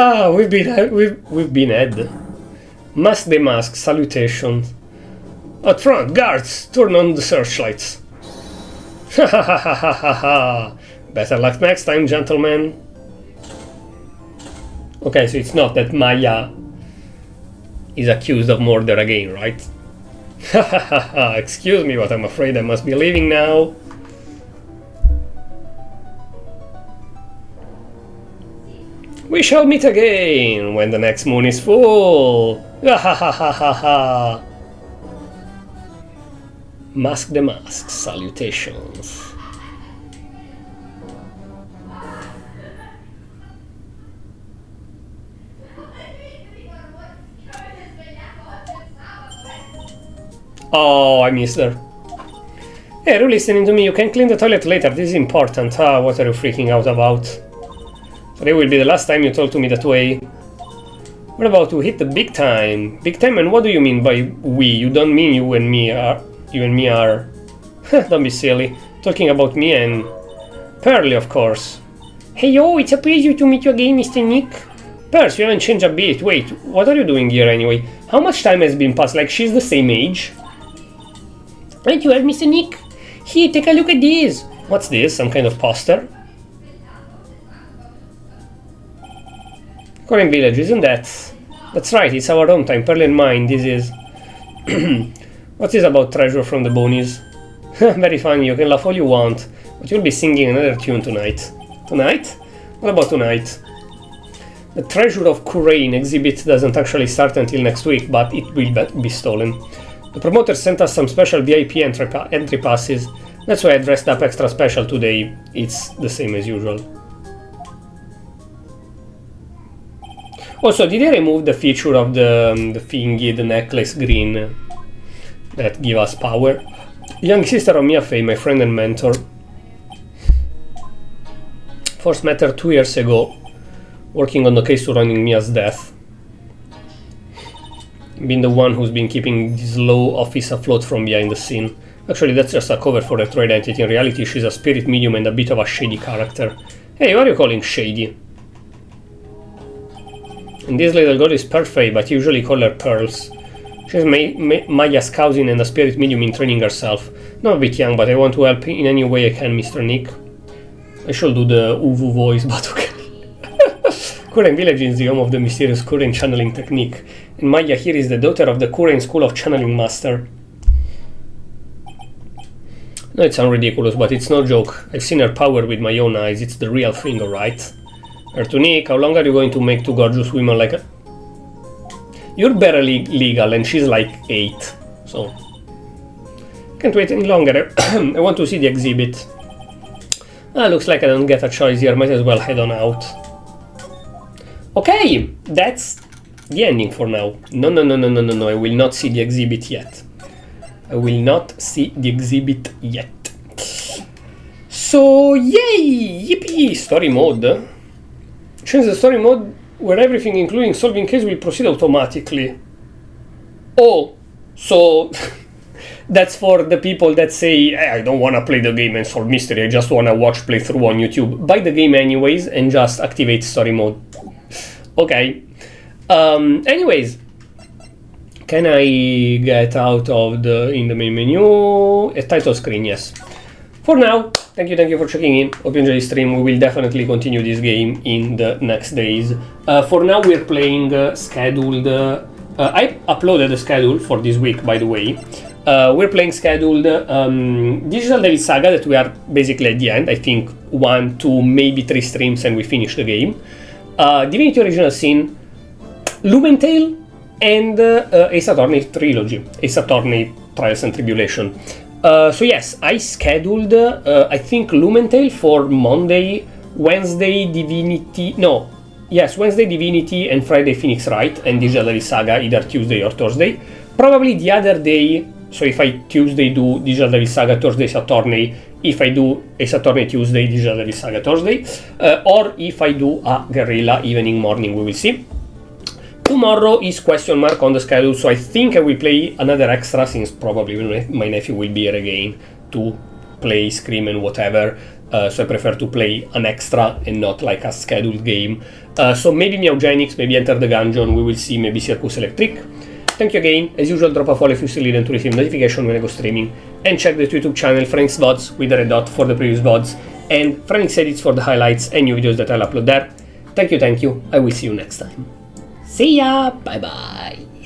Ah, we've been had. Mask the mask, salutations. Out front, guards, turn on the searchlights. Ha ha ha ha ha ha. Better luck next time, gentlemen. Okay, so it's not that Maya is accused of murder again, right? Ha ha ha ha. Excuse me, but I'm afraid I must be leaving now. We shall meet again when the next moon is full. Ha ha ha ha ha ha. Mask the mask, salutations. Oh, I missed her. Hey, are you listening to me? You can clean the toilet later, this is important. Ah, what are you freaking out about? Today will be the last time you talk to me that way. We're about to hit the big time. Big time, and what do you mean by we? You don't mean you and me are... Don't be silly. Talking about me and... Pearly, of course. Hey yo, it's a pleasure to meet you again, Mr. Nick. Pearls, you haven't changed a bit. Wait, what are you doing here anyway? How much time has been passed? Like, she's the same age? Right, you have, Mr. Nick. Here, take a look at this. What's this? Some kind of poster? Corin Village, isn't that? That's right, it's our home time. Pearl and mine, this is... What's this about treasure from the Bonies? Very funny, you can laugh all you want, but you'll be singing another tune tonight. Tonight? What about tonight? The Treasure of Kurain exhibit doesn't actually start until next week, but it will be stolen. The promoter sent us some special VIP entry passes. That's why I dressed up extra special today. It's the same as usual. Also, did they remove the feature of the thingy, the necklace green that give us power? Young sister of Miafei, my friend and mentor. First met her 2 years ago, working on the case surrounding Mia's death. Been the one who's been keeping this low office afloat from behind the scene. Actually, that's just a cover for her true identity. In reality, she's a spirit medium and a bit of a shady character. Hey, what are you calling shady? And this little girl is perfect, but usually call her Pearls. She's Maya's cousin and a spirit medium in training herself. Not a bit young, but I want to help in any way I can, Mr. Nick. I should do the Uvu voice, but okay. Kurain Village is the home of the mysterious Kurain channeling technique, and Maya here is the daughter of the Kurain School of Channeling Master. No, it sounds ridiculous, but it's no joke. I've seen her power with my own eyes. It's the real thing, alright? Her tunique, how long are you going to make two gorgeous women like a... You're barely legal and she's like 8, so... Can't wait any longer. I want to see the exhibit. Looks like I don't get a choice here. Might as well head on out. Okay, that's the ending for now. No, I will not see the exhibit yet. I will not see the exhibit yet. So, yay! Yippee! Story mode. Change the story mode where everything, including solving case, will proceed automatically. Oh, so that's for the people that say, I don't want to play the game and solve mystery, I just want to watch playthrough on YouTube. Buy the game anyways and just activate story mode. Okay. Anyways, can I get out of in the main menu? A title screen, yes. For now, thank you for checking in. Hope you enjoyed the stream. We will definitely continue this game in the next days. For now, we're playing scheduled. I uploaded the schedule for this week, by the way. We're playing scheduled Digital Devil Saga, that we are basically at the end. I think 1, 2, maybe 3 streams and we finish the game. Divinity Original Sin, Lumen Tale, and Ace Attorney Trilogy, Ace Attorney Trials and Tribulation. So yes, I scheduled, I think, Lumen Tale for Monday, Wednesday Divinity, no, yes, Wednesday Divinity and Friday Phoenix Wright, and Digital Devil Saga either Tuesday or Thursday. Probably the other day, so if I Tuesday do Digital Devil Saga, Thursday Ace Attorney, if I do Ace Attorney Tuesday, Digital Devil Saga Thursday, or if I do a Guerrilla evening morning, we will see. Tomorrow is question mark on the schedule, so I think I will play another extra, since probably my nephew will be here again to play Scream and whatever, so I prefer to play an extra and not like a scheduled game. So maybe Meowgenics, maybe Enter the Gungeon, we will see, maybe Circus Electric. Thank you again, as usual drop a follow if you still didn't to receive notification when I go streaming, and check the YouTube channel Franix VODs with the red dot for the previous VODs, and Franix Edits for the highlights and new videos that I'll upload there. Thank you, I will see you next time. See ya! Bye bye!